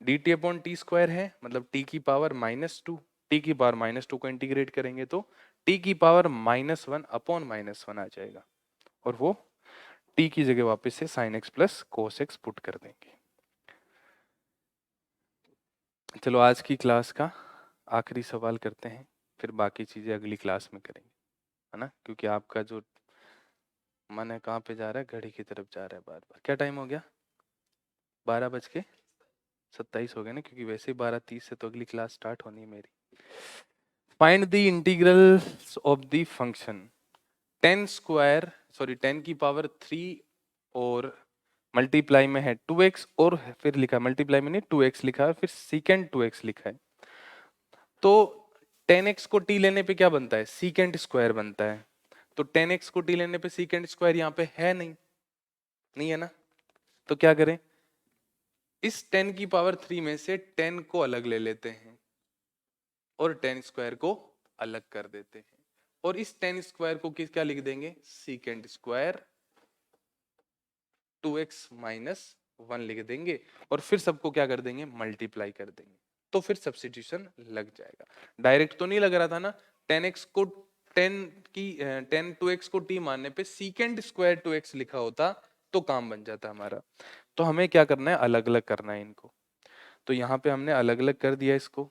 dt upon T square है मतलब t की पावर -2, t की पावर -2 को इंटीग्रेट करेंगे तो t की पावर -1 अपॉन -1 आ जाएगा, और वो t की जगह वापस से sign x plus cos x put कर देंगे। चलो आज की क्लास का आखिरी सवाल करते हैं, फिर बाकी चीजें अगली क्लास में करेंगे, है ना, क्योंकि आपका जो मन है कहाँ पे जा रहा है, घड़ी की तरफ जा रहा है बार बार। क्या टाइम हो गया, 12:27 हो गया ना, क्योंकि वैसे ही 12:30 से तो अगली क्लास स्टार्ट होनी है मेरी। Find the integrals of the function 10 की पावर 3 और मल्टीप्लाई में है 2x, और फिर लिखा मल्टीप्लाई में नहीं 2x लिखा है, फिर सीकेंड 2x लिखा है। तो 10x को t लेने पे क्या बनता है, सीकेंड स्क्वायर बनता है। तो 10x को t लेने पे सीकेंड स्क्वायर यहाँ पे है नहीं, नहीं है ना, तो क्या करें, इस 10 की पावर 3 में से 10 को अलग ले लेते हैं और 10 स्क्वायर को अलग कर देते हैं, और इस 10 स्क्वायर को किस क्या लिख देंगे, सीकेंड स्क्वायर 2x माइनस 1 लिख देंगे, और फिर सबको क्या कर देंगे, मल्टीप्लाई कर देंगे, तो फिर सब्स्टिट्यूशन लग जाएगा। डायरेक्ट तो नहीं लग रहा था ना, 10x को 10 2x को t मानने पे सीकेंड स्क्वायर 2x लिखा होता तो काम बन जाता हमारा। तो हमें क्या करना है, अलग अलग करना है इनको। तो यहाँ पे हमने अलग अलग कर दिया इसको,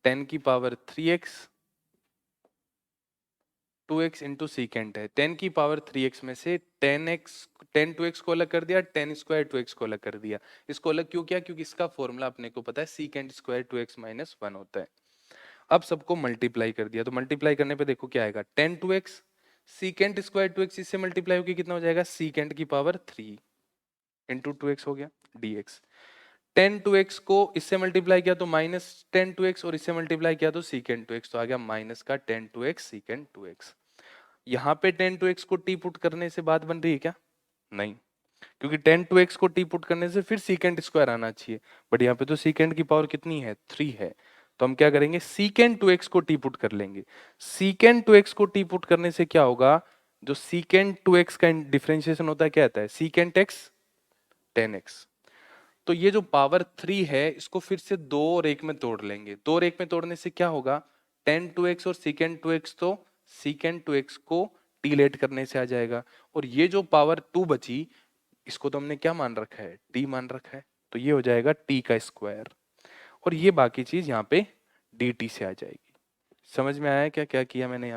टेन की power 3x 2x into secant है, 10 की पावर 3x में से 10 2x को अलग कर दिया, 10 स्क्वायर 2x को अलग कर दिया। इसको अलग क्यों किया, क्योंकि इसका फॉर्मूला अपने को पता है सीकेंट स्क्वायर 2x माइनस 1 होता है। अब सबको मल्टीप्लाई कर दिया, तो मल्टीप्लाई करने पे देखो क्या आएगा, 10 2x सीकेंट स्क्वायर 2x इससे मल्टीप्लाई होकर कितना हो जाएगा, सीकेंट की पावर 3 इंटू 2x हो गया dx। 10 2x को इससे मल्टीप्लाई किया तो -10 2x, और इससे मल्टीप्लाई किया तो सीकेंट 2x, तो आ गया माइनस का 10 2x सीकेंट 2x। यहाँ पे 10 2x को t पुट करने से बात बन रही है क्या, नहीं, क्योंकि 10 2x को t पुट करने से फिर सीकेंट स्क्वायर आना चाहिए, बट यहाँ पे तो सीकेंट की पावर कितनी है, 3 है। तो हम क्या करेंगे, सीकेंट 2x को t पुट कर लेंगे। सीकेंट 2x को t पुट करने से क्या होगा, जो सीकेंट 2x का डिफरेंशिएशन होता है क्या आता है, सीकेंट x 10x। तो ये जो पावर 3 है इसको फिर से दो और एक में तोड़ लेंगे, दो और एक में तोड़ने से क्या होगा, 10 2x और सीकेंट 2x, तो सीकेंट 2x को टी लेट करने से आ जाएगा, और ये जो पावर 2 बची इसको तो हमने क्या मान रखा है, t मान रखा है, तो ये हो जाएगा t का स्क्वायर, और ये बाकी चीज यहाँ पे dt से आ जाएगी। समझ में आया क्या क्या किया मैंने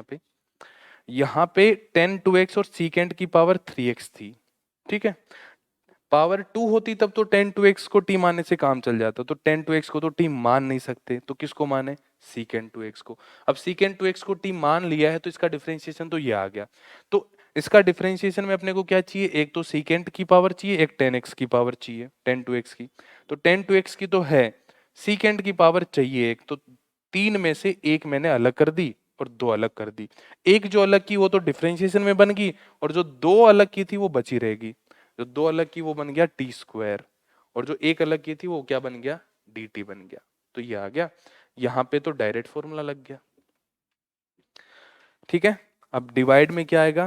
यहाँ पे 10 2x और सीकेंट की पावर 3x थी, ठीक है, पावर 2 होती तब तो 10 2x को t मानने से काम चल जाता, तो 10 2x को तो t मान नहीं सकते, तो किसको माने, सीकेंट 2x को। अब सीकेंट 2x को t मान लिया है तो इसका डिफरेंशिएशन तो ये आ गया। तो इसका डिफरेंशिएशन में अपने को क्या चाहिए, एक तो सीकेंट की पावर चाहिए, एक 10x की पावर चाहिए, 10 2x की। तो 10 2x की तो है, सीकेंट की पावर चाहिए एक, तो 3 में से एक मैंने अलग कर दी और 2 अलग कर दी। एक जो अलग की वो तो डिफरेंशिएशन में बन गई, और जो 2 अलग की थी वो बची रहेगी। जो 2 अलग की वो बन गया टी स्क्वायर, और जो एक अलग की थी वो क्या बन गया, dt बन गया। तो ये आ गया, यहाँ पे तो डायरेक्ट फॉर्मूला लग गया। ठीक है, अब डिवाइड में क्या आएगा,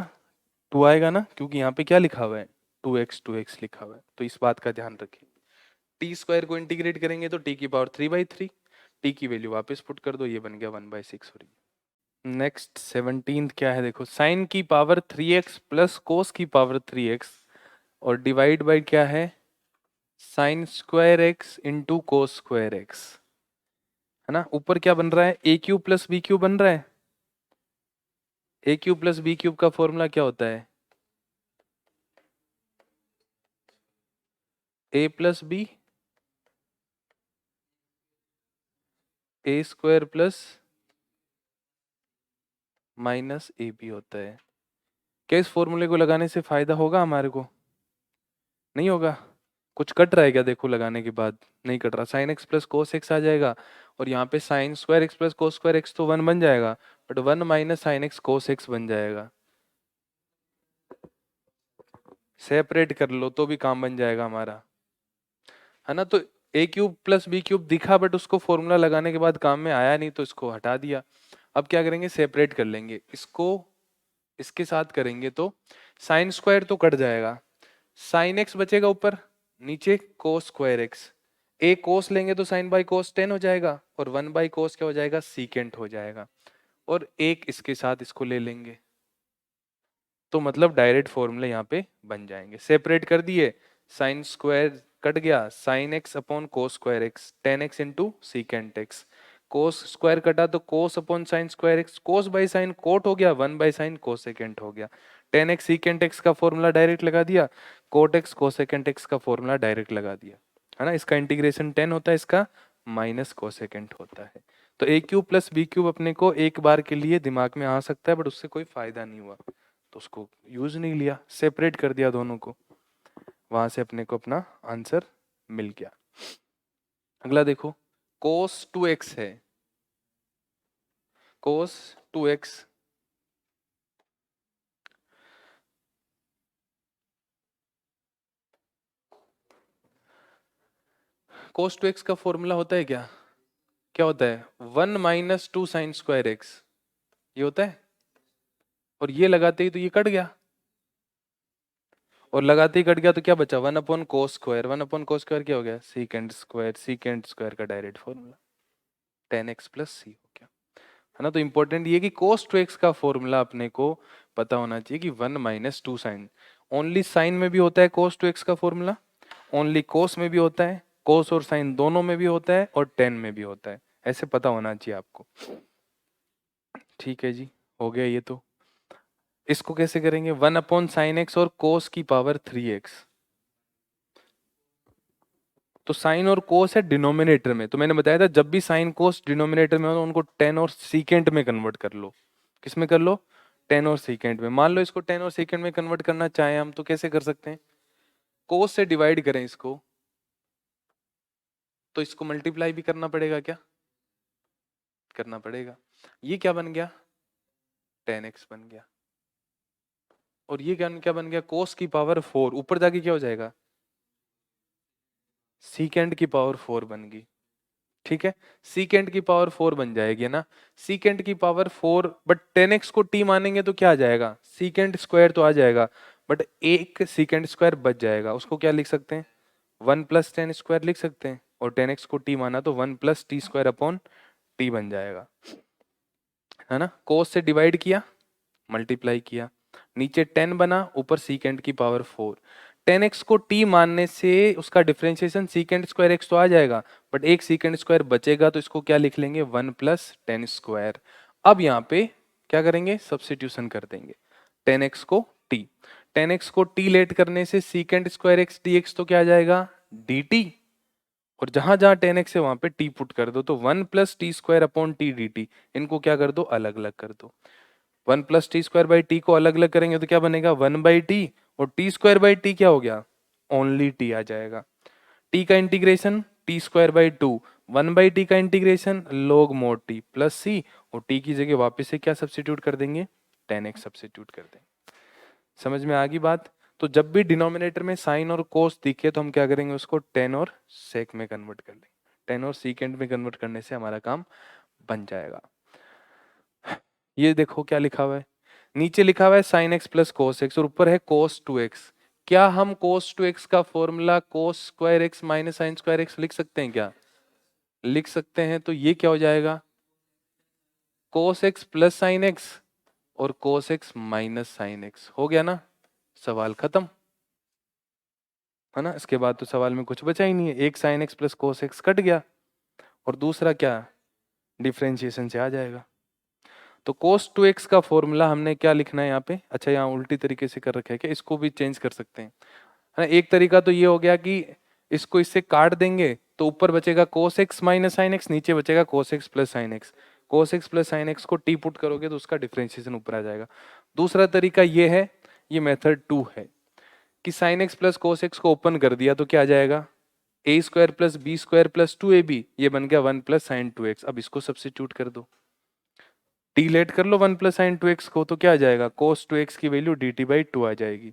2 आएगा ना, क्योंकि यहाँ पे क्या लिखा हुआ है, 2x लिखा हुआ है, तो इस बात का ध्यान रखिए। टी स्क्वायर को इंटीग्रेट करेंगे तो टी की पावर 3/3, टी की वैल्यू वापस पुट कर दो, ये बन गया 1/6 हो रही। नेक्स्ट 17 क्या है, देखो साइन की पावर 3x प्लस कोस की पावर 3x और डिवाइड बाय क्या है, sine square x into cos square x, है ना। ऊपर क्या बन रहा है, a cube plus b cube बन रहा है। A cube plus b cube का फॉर्मूला क्या होता है, a plus b a square plus minus a b होता है। क्या इस फॉर्मूले को लगाने से फायदा होगा हमारे को, नहीं होगा। कुछ कट रहा है क्या, देखो लगाने के बाद नहीं कट रहा, sine x plus cos x आ जाएगा और यहाँ पे sine square x plus cos square x तो 1 बन जाएगा, but 1 minus sine x cos x बन जाएगा। सेपरेट कर लो तो भी काम बन जाएगा हमारा, है ना। तो ए क्यूब प्लस बी क्यूब दिखा, बट उसको फॉर्मूला लगाने के बाद काम में आया नहीं, तो इसको हटा दिया। अब क्या करेंगे, सेपरेट कर लेंगे इसको, इसके साथ करेंगे तो साइन स्क्वायर तो कट जाएगा, साइन एक्स बचेगा ऊपर, नीचे कोस स्क्वायर एक्स, ए कोस लेंगे तो साइन बाई कोस 10 हो जाएगा और 1/कोस क्या हो जाएगा, सीकेंट हो जाएगा, और एक इसके साथ इसको ले लेंगे, तो मतलब डायरेक्ट फॉर्मूले यहाँ पे बन जाएंगे। सेपरेट कर दिए, साइन स्क्वायर कट गया, sine x upon cos square x, 10x into secant x, cos square कटा तो cos upon sine square x, cos by sine cot हो गया, 1/साइन कोसेकेंट हो गया, 10x सीकेंट एक्स का फॉर्मूला डायरेक्ट लगा दिया, कोट एक्स कोसेकेंट एक्स का फॉर्मूला डायरेक्ट लगा दिया, है ना। इसका इंटीग्रेशन 10 होता है, इसका माइनस कोसेकेंट होता है। तो ए क्यूब प्लस बी क्यूब अपने को एक बार के लिए दिमाग में आ सकता है, बट उससे कोई फायदा नहीं हुआ, तो उसको यूज नहीं लिया, सेपरेट कर दिया दोनों को, वहां से अपने को अपना आंसर मिल गया। अगला देखो, cos 2x है, cos 2x, cos 2x का फॉर्मूला होता है क्या, क्या होता है, 1 माइनस 2 साइन स्क्वायर एक्स, ये होता है, और ये लगाते ही तो ये कट गया, और लगाते ही कट गया तो क्या बचा, 1/कोस स्क्वायर, 1/कोस स्क्वायर क्या हो गया, सीकेंट स्क्वायर का डायरेक्ट फॉर्मूला 10x प्लस सी हो गया, है ना। तो इंपॉर्टेंट ये कि cos 2x का फॉर्मूला अपने को पता होना चाहिए कि 1 माइनस 2 साइन, ओनली साइन में भी होता है cos 2x का फॉर्मूला, ओनली कोस में भी होता है, कोस और साइन दोनों में भी होता है, और 10 में भी होता है, ऐसे पता होना चाहिए आपको। ठीक है जी, हो गया ये तो। इसको कैसे करेंगे, 1/sin x और कोस की पावर 3x, तो साइन और कोस है डिनोमिनेटर में, तो मैंने बताया था जब भी साइन कोस डिनोमिनेटर में हो तो उनको 10 और सीकेंट में कन्वर्ट कर लो, किस में कर लो, 10 और सीकेंट में। मान लो इसको 10 और सीकेंट में कन्वर्ट करना चाहें हम, तो कैसे कर सकते हैं, कोस से डिवाइड करें इसको, तो इसको मल्टीप्लाई भी करना पड़ेगा क्या, करना पड़ेगा, ये क्या बन गया, 10x बन गया, और ये क्या क्या बन गया, कोस की पावर 4, ऊपर जाके क्या हो जाएगा, सीकेंट की पावर 4 बन गई। ठीक है, सीकेंट की पावर 4 बन जाएगी ना, सीकेंट की पावर 4, बट 10x को t मानेंगे तो क्या आ जाएगा, सीकेंट स्क्वायर तो आ जाएगा, बट एक सीकेंट स्क्वायर बच जाएगा, उसको क्या लिख सकते हैं, 1+10 स्क्वायर लिख सकते हैं, और 10x को t माना तो 1+t² अपॉन t बन जाएगा, है ना। कोस से डिवाइड किया, मल्टीप्लाई किया, नीचे 10 बना, ऊपर सीकेंट की पावर 4, 10x को t मानने से उसका डिफरेंशिएशन सीकेंट स्क्वायर x तो आ जाएगा, बट एक सीकेंट स्क्वायर बचेगा, तो इसको क्या लिख लेंगे, 1+10²। अब यहाँ पे क्या करेंगे, सब्स्टिट्यूशन कर देंगे, 10x को t, 10x को t लेट करने से सीकेंट स्क्वायर x dx तो क्या आ जाएगा, dt, और जहां जहां 10x है वहां पे t पुट कर दो, तो 1+t² अपॉन t dt, इनको क्या कर दो, अलग अलग कर दो, 1+t² को अलग अलग करेंगे तो क्या बनेगा, 1/t, और t²/t क्या हो गया, ओनली t आ जाएगा, t का इंटीग्रेशन t²/2, 1/t का integration log mod t plus c, और t की जगह वापस से क्या सब्स्टिट्यूट कर देंगे, 10x सब्स्टिट्यूट कर देंगे। समझ में आ गई बात। तो जब भी डिनोमिनेटर में साइन और कोस दिखे तो हम क्या करेंगे, उसको 10 और सेक में कन्वर्ट कर लेंगे। 10 और सीकेंड में कन्वर्ट करने से हमारा काम बन जाएगा। ये देखो क्या लिखा हुआ है, नीचे लिखा हुआ है sign x plus cos x और ऊपर है कोस 2x। क्या हम कोस 2x का फॉर्मूला कोस square x minus sign square x लिख सकते हैं क्या? लिख सकते हैं। तो ये क्या हो जाएगा, cos x plus sine x और cos x minus sine x. हो गया ना, सवाल खत्म, है ना। इसके बाद तो सवाल में कुछ बचा ही नहीं है, एक sign x plus cos x cut गया और दूसरा क्या, डिफरेंशिएशन से आ जाएगा। तो cos 2x का फॉर्मूला हमने क्या लिखना है यहाँ पे, अच्छा यहाँ उल्टी तरीके से कर रखा है क्या, इसको भी चेंज कर सकते हैं, है ना। एक तरीका तो ये हो गया कि इसको इससे काट देंगे तो ऊपर बचेगा cos x minus sine x, नीचे बचेगा cos x plus sine x. cos x plus sine x को टी पुट करोगे तो उसका डिफरेंशिएशन ऊपर आ जाएगा। दूसरा तरीका ये है, ये मेथड 2 है कि sine x plus cos x को ओपन कर दिया तो क्या आ जाएगा, a square plus b square plus 2ab, ये बन गया 1 प्लस साइन 2x। अब इसको सब्स्टिट्यूट कर दो, टी लेट कर लो 1 प्लस साइन 2x को, तो क्या आ जाएगा, cos 2x की वैल्यू dt बाई 2 आ जाएगी।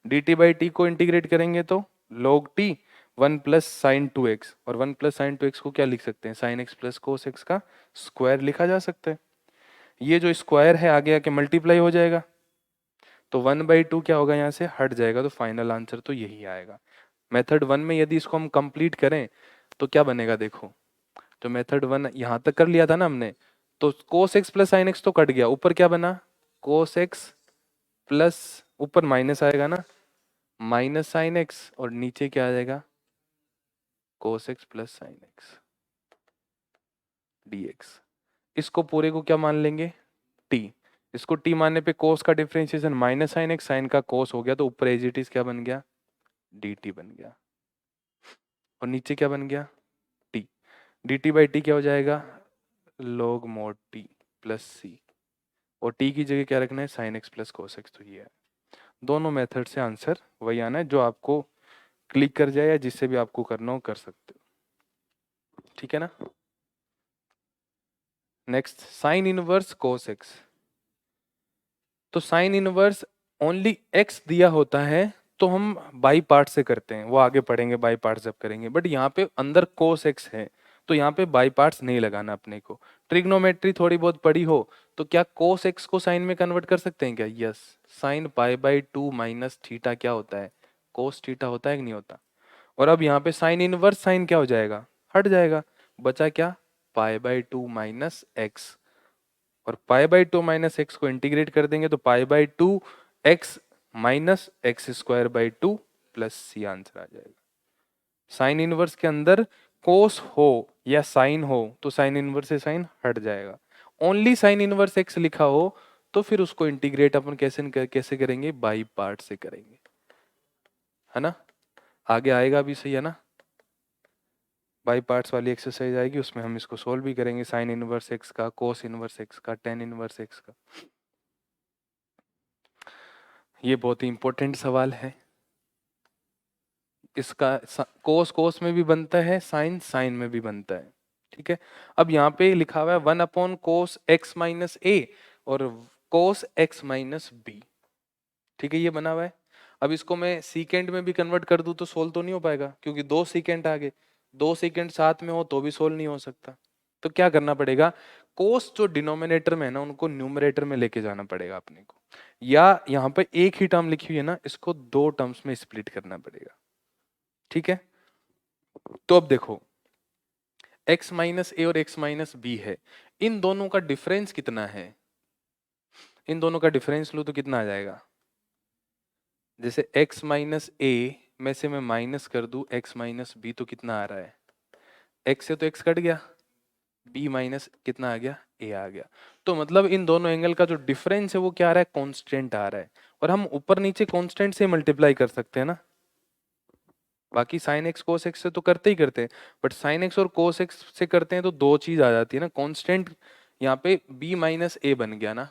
dt बाई टी को इंटीग्रेट करेंगे तो log t 1 plus sign 2x, और 1 प्लस साइन 2x को क्या लिख सकते हैं, sine x plus cos x का स्क्वायर लिखा जा सकता है। ये जो स्क्वायर है आगे आके मल्टीप्लाई हो जाएगा तो 1/2 क्या होगा, यहाँ से हट जाएगा, तो फाइनल आंसर तो यही आएगा। मेथड 1 में यदि इसको हम कंप्लीट करें तो क्या बनेगा, देखो तो मेथड 1 यहाँ तक कर लिया था ना हमने, तो cos x plus sine x तो कट गया, ऊपर क्या बना, cos x प्लस, ऊपर माइनस आएगा ना, माइनस साइन एक्स, और नीचे क्या आ जाएगा, cos x plus sine x dx। इसको पूरे को क्या मान लेंगे, t। इसको t मानने पे cos का differentiation minus sine x, sine का cos हो गया, तो ऊपर एज इट इज क्या बन गया, dt बन गया, और नीचे क्या बन गया, t। dt बाई टी क्या हो जाएगा, log mod t प्लस सी, और t की जगह क्या रखना है, sign x plus cos x. तो ये है, दोनों मेथड से आंसर वही आना है, जो आपको क्लिक कर जाए या जिससे भी आपको करना हो कर सकते हो, ठीक है ना। Next sine inverse cos x. तो साइन इनवर्स ओनली एक्स दिया होता है तो हम बाई पार्ट से करते हैं, वो आगे पढ़ेंगे बाई पार्ट जब करेंगे, बट यहाँ पे अंदर कोस एक्स है तो यहाँ पे बाई पार्ट्स नहीं लगाना अपने को। ट्रिग्नोमेट्री थोड़ी बहुत पढ़ी हो तो क्या कोस एक्स को साइन में कन्वर्ट कर सकते हैं क्या, yes. Sine pi by 2 minus theta क्या होता है, कोस थीटा होता है कि नहीं होता। और अब यहाँ पे साइन इनवर्स साइन क्या हो जाएगा, हट जाएगा, बचा क्या, पाई बाई 2 माइनस एक्स, और पाई बाई 2 माइनस एक्स को इंटीग्रेट कर देंगे तो pi by 2 x minus x square by 2 plus c answer आ जाएगा। साइन इनवर्स के अंदर कोस हो या साइन हो तो साइन इनवर्स से साइन हट जाएगा। ओनली साइन इनवर्स एक्स लिखा हो तो फिर उसको इंटीग्रेट अपन कैसे करेंगे, बाई पार्ट से करेंगे, है ना। आगे आएगा भी, सही है ना। बाई पार्ट्स वाली एक्सरसाइज आएगी, उसमें हम इसको सोल्व भी करेंगे, साइन इनवर्स एक्स का, कोस इनवर्स एक्स का, टेन इनवर्स एक्स का। ये बहुत ही इंपॉर्टेंट सवाल है। इसका कोस कोस में भी बनता है, साइन साइन में भी बनता है, ठीक है। अब यहाँ पे लिखा हुआ है 1 कोस एक्स माइनस ए और कोस एक्स माइनस बी, ठीक है, ये बना हुआ है। अब इसको मैं सीकेंड में भी कन्वर्ट कर दूं तो सोल्व तो नहीं हो पाएगा, क्योंकि 2 सीकेंड आ गए, 2 सीकेंड साथ में हो तो भी सोल्व नहीं हो सकता। तो क्या करना पड़ेगा, कोस जो डिनोमिनेटर में है ना उनको न्यूमरेटर में लेके जाना पड़ेगा अपने को, या यहाँ पे एक ही टर्म लिखी हुई है ना, इसको 2 टर्म्स में स्प्लिट करना पड़ेगा, ठीक है। तो अब देखो x माइनस ए और x माइनस बी है, इन दोनों का डिफरेंस कितना है, इन दोनों का डिफरेंस लो तो कितना आ जाएगा, जैसे x माइनस ए में से मैं माइनस कर दूं x माइनस बी तो कितना आ रहा है, x से तो x कट गया, b माइनस कितना आ गया, a आ गया। तो मतलब इन दोनों एंगल का जो डिफरेंस है वो क्या आ रहा है, कांस्टेंट आ रहा है, और हम ऊपर नीचे कांस्टेंट से मल्टीप्लाई कर सकते हैं ना। बाकी साइन एक्स कोस एक्स से तो करते ही करते हैं, बट साइन एक्स और कोस एक्स से करते हैं तो दो चीज आ जाती है ना, कांस्टेंट। यहाँ पे b माइनस ए बन गया ना,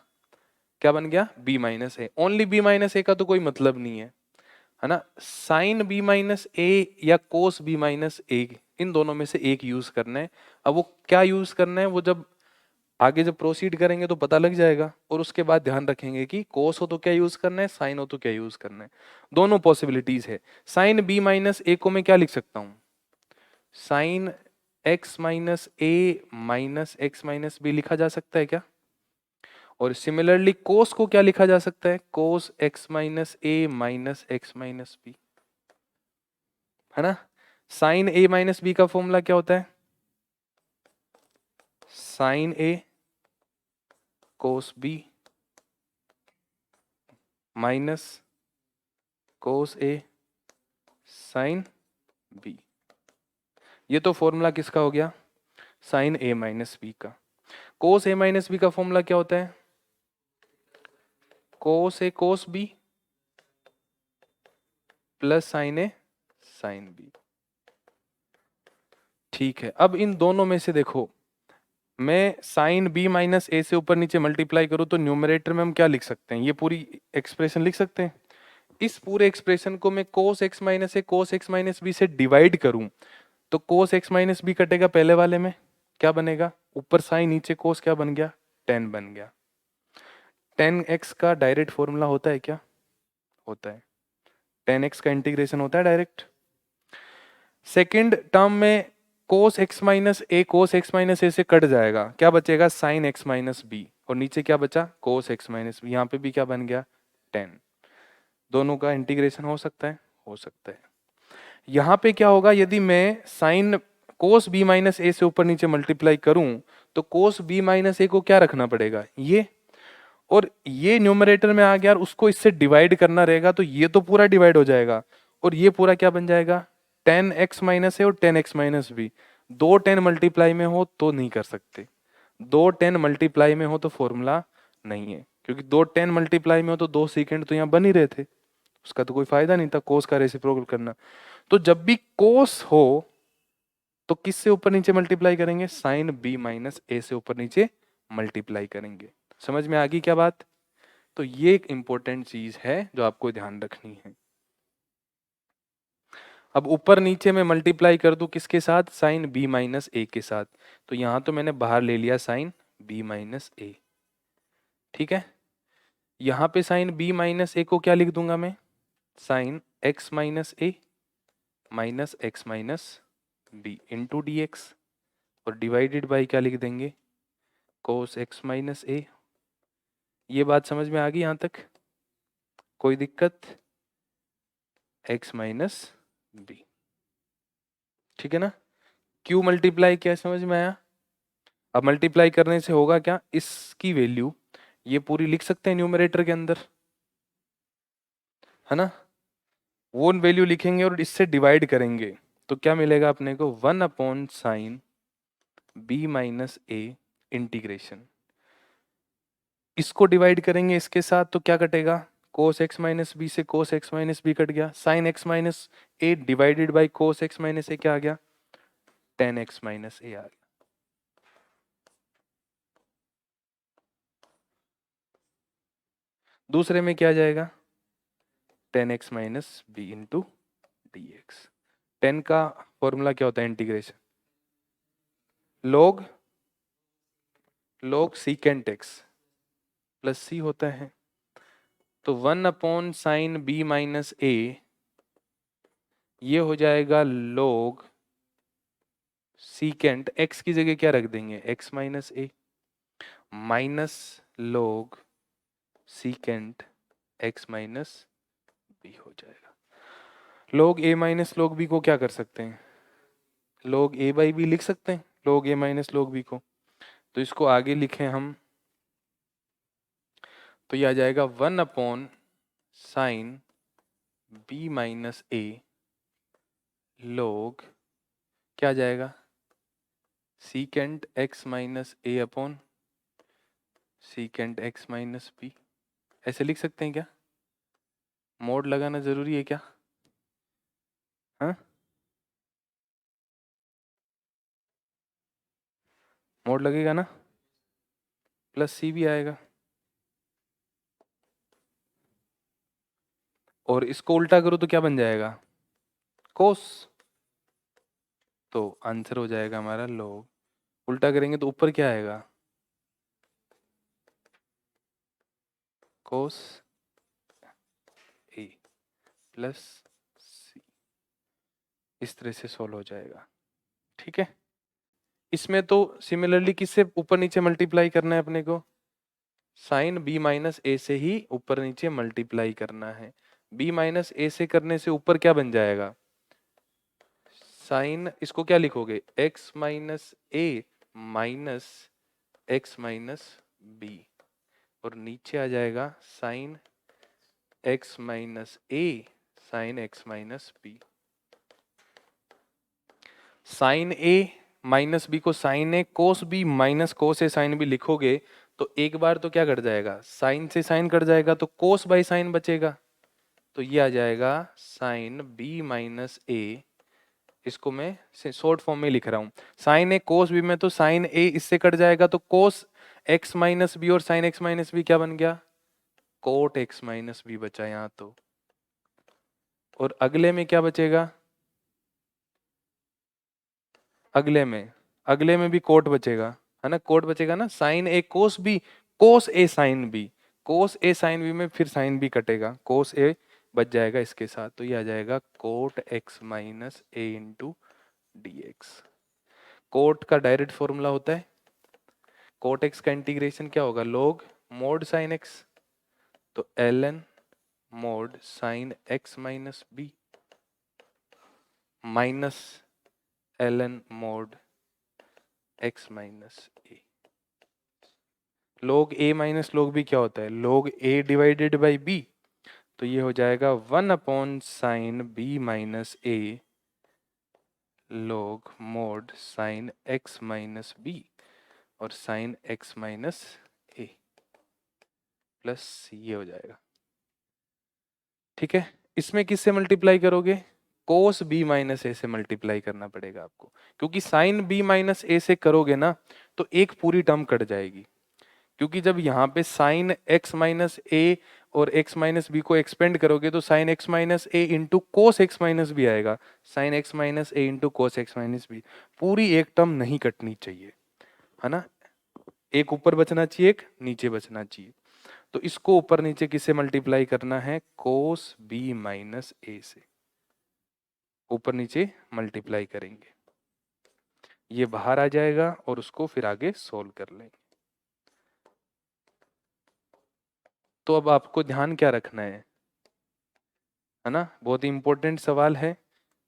क्या बन गया, b माइनस ए। ओनली b माइनस ए का तो कोई मतलब नहीं है ना। साइन b माइनस ए या कोस b माइनस ए, इन दोनों में से एक यूज करना है। अब वो क्या यूज करना है वो जब आगे जब प्रोसीड करेंगे तो पता लग जाएगा, और उसके बाद ध्यान रखेंगे कि कोस हो तो क्या यूज करना है, साइन हो तो क्या यूज करना है। दोनों पॉसिबिलिटीज है। साइन b माइनस ए को मैं क्या लिख सकता हूं, sign x minus a minus x minus B लिखा जा सकता है क्या? और सिमिलरली कोस को क्या लिखा जा सकता है? कोस x minus a minus x minus B, है ना? साइन ए माइनस बी का फॉर्मूला क्या होता है? Sine A cos b minus cos a sine B. ये तो फॉर्मूला किसका हो गया? साइन ए माइनस बी का। कोस ए माइनस बी का फॉर्मूला क्या होता है? कोस ए cos B plus sine A sine B. ठीक है, अब इन दोनों में से देखो, मैं साइन बी माइनस ए से ऊपर नीचे मल्टीप्लाई करूं तो न्यूमरेटर में हम क्या लिख सकते हैं? ये पूरी एक्सप्रेशन लिख सकते हैं। इस पूरे एक्सप्रेशन को मैं कोस एक्स माइनस ए कोस एक्स माइनस बी से डिवाइड करूं तो कोस एक्स माइनस बी कटेगा पहले वाले में, क्या बनेगा? ऊपर साइन नीचे कोस, क्या बन गया? टेन बन गया। टेन एक्स का डायरेक्ट फॉर्मूला होता है क्या? होता है। टेन एक्स का इंटीग्रेशन होता है डायरेक्ट। सेकेंड टर्म में कोस एक्स माइनस ए कोस एक्स माइनस ए से कट जाएगा, क्या बचेगा? साइन एक्स माइनस बी, और नीचे क्या बचा? Cos x minus B. यहाँ पे भी क्या बन गया? टेन। दोनों का इंटीग्रेशन हो सकता है? हो सकता है। यहाँ पे क्या होगा? यदि मैं साइन कोस बी माइनस ए से ऊपर नीचे मल्टीप्लाई करूं तो कोस बी माइनस ए को क्या रखना पड़ेगा? ये, और ये न्यूमरेटर में आ गया और उसको इससे डिवाइड करना रहेगा, तो ये तो पूरा डिवाइड हो जाएगा और ये पूरा क्या बन जाएगा? टेन एक्स माइनस ए और टेन एक्स माइनस बी। दो टेन मल्टीप्लाई में हो तो नहीं कर सकते, दो टेन मल्टीप्लाई में हो तो फॉर्मूला नहीं है, क्योंकि दो टेन मल्टीप्लाई में हो तो दो सेकेंड तो यहाँ बन ही रहे थे, उसका तो कोई फायदा नहीं था कोस का रेसिप्रोकल करना। तो जब भी कोस हो तो किस से ऊपर नीचे मल्टीप्लाई करेंगे? साइन बी माइनस ए से ऊपर नीचे मल्टीप्लाई करेंगे। समझ में आ गई क्या बात? तो ये एक इंपॉर्टेंट चीज है जो आपको ध्यान रखनी है। अब ऊपर नीचे में मल्टीप्लाई कर दूं किसके साथ? साइन बी माइनस ए के साथ। तो यहां तो मैंने बाहर ले लिया साइन बी माइनस ए, ठीक है। यहां पे साइन बी माइनस ए को क्या लिख दूंगा मैं? Sine x minus a minus x minus b into d x, और डिवाइडेड बाई क्या लिख देंगे? Cos x minus a. ये बात समझ में आ गई यहां तक? कोई दिक्कत? एक्स माइनस बी, ठीक है ना? क्यू मल्टीप्लाई क्या समझ में आया? अब मल्टीप्लाई करने से होगा क्या? इसकी वैल्यू ये पूरी लिख सकते हैं न्यूमरेटर के अंदर, है ना? वो वैल्यू लिखेंगे और इससे डिवाइड करेंगे तो क्या मिलेगा अपने को? One upon sine b minus a integration. इसको डिवाइड करेंगे इसके साथ तो क्या कटेगा? कोस एक्स माइनस बी से cos x minus b cut गया, sine x minus a divided by cos x minus a क्या आ गया? टेन एक्स माइनस ए आ गया। दूसरे में क्या जाएगा? Tan x minus b into d x. Tan का फॉर्मूला क्या होता है integration? log secant x plus c होता है। तो one upon sine b minus a ये हो जाएगा log सीकेंट एक्स की जगह क्या रख देंगे? X minus a minus log secant x minus b हो जाएगा। log a minus log b को क्या कर सकते हैं? log a बाई बी लिख सकते हैं, log a minus log b को। तो इसको आगे लिखें हम तो यह आ जाएगा one upon sine b minus ए log क्या आ जाएगा? Secant x minus a upon secant x minus b. ऐसे लिख सकते हैं क्या? मोड लगाना जरूरी है क्या? हाँ, मोड लगेगा ना, प्लस सी भी आएगा। और इसको उल्टा करो तो क्या बन जाएगा? कोस। तो आंसर हो जाएगा हमारा log, उल्टा करेंगे तो ऊपर क्या आएगा? कोस ए प्लस सी। इस तरह से सोल्व हो जाएगा, ठीक है। इसमें तो सिमिलरली किससे ऊपर नीचे मल्टीप्लाई करना है अपने को, साइन बी माइनस ए से ही ऊपर नीचे मल्टीप्लाई करना है। बी माइनस ए से करने से ऊपर क्या बन जाएगा, साइन, इसको क्या लिखोगे, x minus a minus x minus b, और नीचे आ जाएगा sine x minus a sine x minus b. Sine A minus b को sine A cos b minus cos a sine b लिखोगे तो एक बार तो क्या कट जाएगा, साइन से साइन कट जाएगा तो कोस बाई साइन बचेगा, तो ये आ जाएगा साइन बी माइनस ए। इसको मैं शॉर्ट फॉर्म में लिख रहा हूं, साइन ए कोस बी में तो साइन ए इससे कट जाएगा तो कोस एक्स माइनस बी और साइन एक्स माइनस बी क्या बन गया, कोट एक्स माइनस बी बचा यहां तो। और अगले में क्या बचेगा, अगले में भी कोट बचेगा, है ना, कोट बचेगा ना, sign A cos B cos a sine B, cos a sine B में फिर साइन बी कटेगा, कोस ए बच जाएगा इसके साथ, तो ये आ जाएगा कोट एक्स माइनस ए इंटू डी एक्स। कोट का डायरेक्ट फॉर्मूला होता है, कोट एक्स का इंटीग्रेशन क्या होगा, लॉग मोड साइन एक्स, तो L N mod sine x minus B minus L N mod x minus A. log a minus log b क्या होता है, log a divided by b, तो ये हो जाएगा 1 अपॉन साइन b माइनस ए log mod sine x minus b और साइन x माइनस ए प्लस ये हो जाएगा। ठीक है, इसमें किससे मल्टीप्लाई करोगे, कोस b माइनस ए से मल्टीप्लाई करना पड़ेगा आपको, क्योंकि साइन b माइनस ए से करोगे ना तो एक पूरी टर्म कट जाएगी, क्योंकि जब यहाँ पे साइन x माइनस ए और x माइनस बी को एक्सपेंड करोगे तो साइन x माइनस ए into cos x minus b आएगा, साइन x माइनस ए into cos x minus b, पूरी एक टर्म नहीं कटनी चाहिए, है ना, एक ऊपर बचना चाहिए एक नीचे बचना चाहिए, तो इसको ऊपर नीचे किससे मल्टीप्लाई करना है, कोस बी माइनस ए से ऊपर नीचे मल्टीप्लाई करेंगे, ये बाहर आ जाएगा और उसको फिर आगे सोल्व कर लेंगे। तो अब आपको ध्यान क्या रखना है ना, बहुत ही इंपॉर्टेंट सवाल है,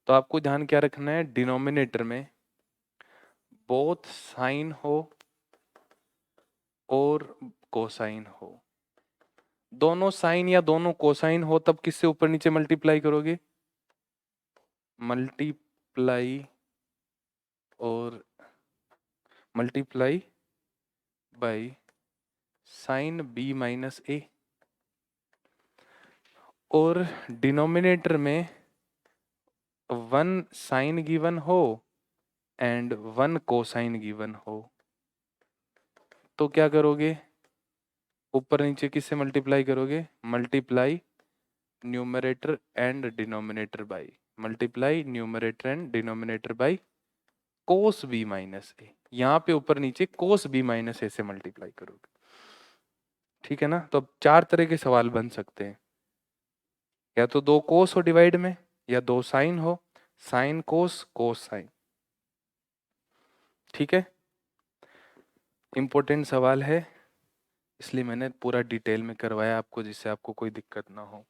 तो आपको ध्यान क्या रखना है, डिनोमिनेटर में बोथ साइन हो और कोसाइन हो, दोनों साइन या दोनों कोसाइन हो तब किससे ऊपर नीचे मल्टीप्लाई करोगे, मल्टीप्लाई और multiply by sine b minus a, और डिनोमिनेटर में 1 साइन गिवन हो एंड 1 कोसाइन गिवन हो, तो क्या करोगे, ऊपर नीचे किससे मल्टीप्लाई करोगे, multiply numerator and denominator by, multiply numerator and denominator by cos b minus a, यहाँ पे ऊपर नीचे कोस बी माइनस ए से मल्टीप्लाई करोगे। ठीक है ना, तो अब 4 तरह के सवाल बन सकते हैं, या तो 2 कोस हो डिवाइड में, या 2 साइन हो, साइन कोस कोस साइन। ठीक है, इंपॉर्टेंट सवाल है, इसलिए मैंने पूरा डिटेल में करवाया आपको, जिससे आपको कोई दिक्कत ना हो।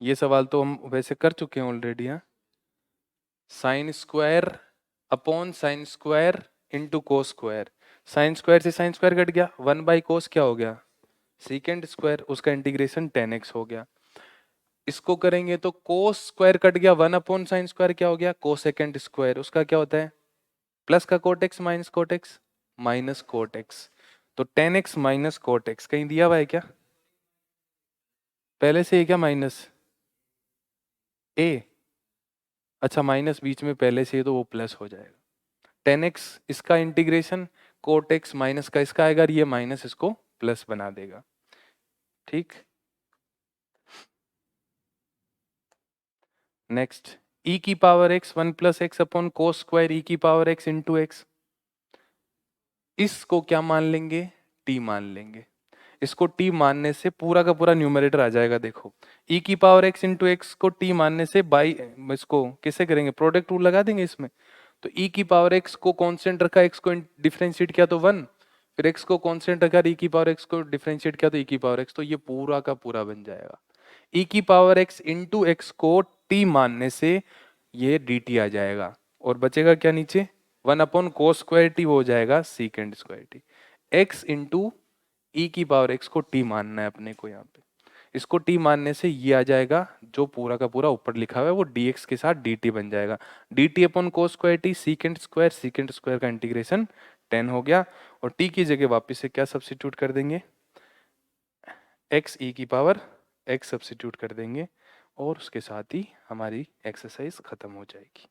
ये सवाल तो हम वैसे कर चुके हैं ऑलरेडी। हाँ, sine square upon sine square into cos square, sine square से साइन स्क्वायर कट गया, 1 बाई कोस क्या हो गया, सीकेंड स्क्वायर, उसका इंटीग्रेशन 10x हो गया। इसको करेंगे तो कोस स्क्वायर कट गया, 1 अपॉन साइन स्क्वायर क्या हो गया, कोस सेकेंड स्क्वायर, उसका क्या होता है, प्लस का cot x minus cot x minus cot x, तो 10x माइनस कोट एक्स कहीं दिया हुआ है क्या, पहले से ही क्या माइनस ए, अच्छा माइनस बीच में पहले से ही तो वो प्लस हो जाएगा, 10x इसका इंटीग्रेशन कोट एक्स माइनस का इसका आएगा, ये माइनस इसको प्लस बना देगा। ठीक, नेक्स्ट e की power x 1 plus x upon cos square e की पावर x इंटू एक्स, इसको क्या मान लेंगे, t मान लेंगे, इसको t मानने से पूरा का पूरा न्यूमरेटर आ जाएगा, देखो e की पावर x इंटू एक्स को t मानने से बाई, इसको किससे करेंगे, प्रोडक्ट रूल लगा देंगे इसमें, तो e की पावर x को कांस्टेंट रखा, x को डिफरेंशिएट किया तो 1, फिर x को कांस्टेंट रखा, e की पावर x को डिफरेंशिएट किया तो e की पावर x, तो ये पूरा का पूरा बन जाएगा। e की पावर x इंटू एक्स को t मानने से ये dt आ जाएगा, और बचेगा क्या नीचे, 1 अपॉन cos स्क्वायर t हो जाएगा secant square t। x into e की पावर x को t मानना है अपने को, यहाँ पे इसको t मानने से ये आ जाएगा, जो पूरा का पूरा ऊपर लिखा हुआ है वो dx के साथ dt बन जाएगा। dt upon cos square t secant square का इंटीग्रेशन 10 हो गया, और t की जगह वापस से क्या सब्स्टिट्यूट कर देंगे, x e की पावर x सब्स्टिट्यूट कर देंगे, और उसके साथ ही हमारी एक्सरसाइज खत्म हो जाएगी।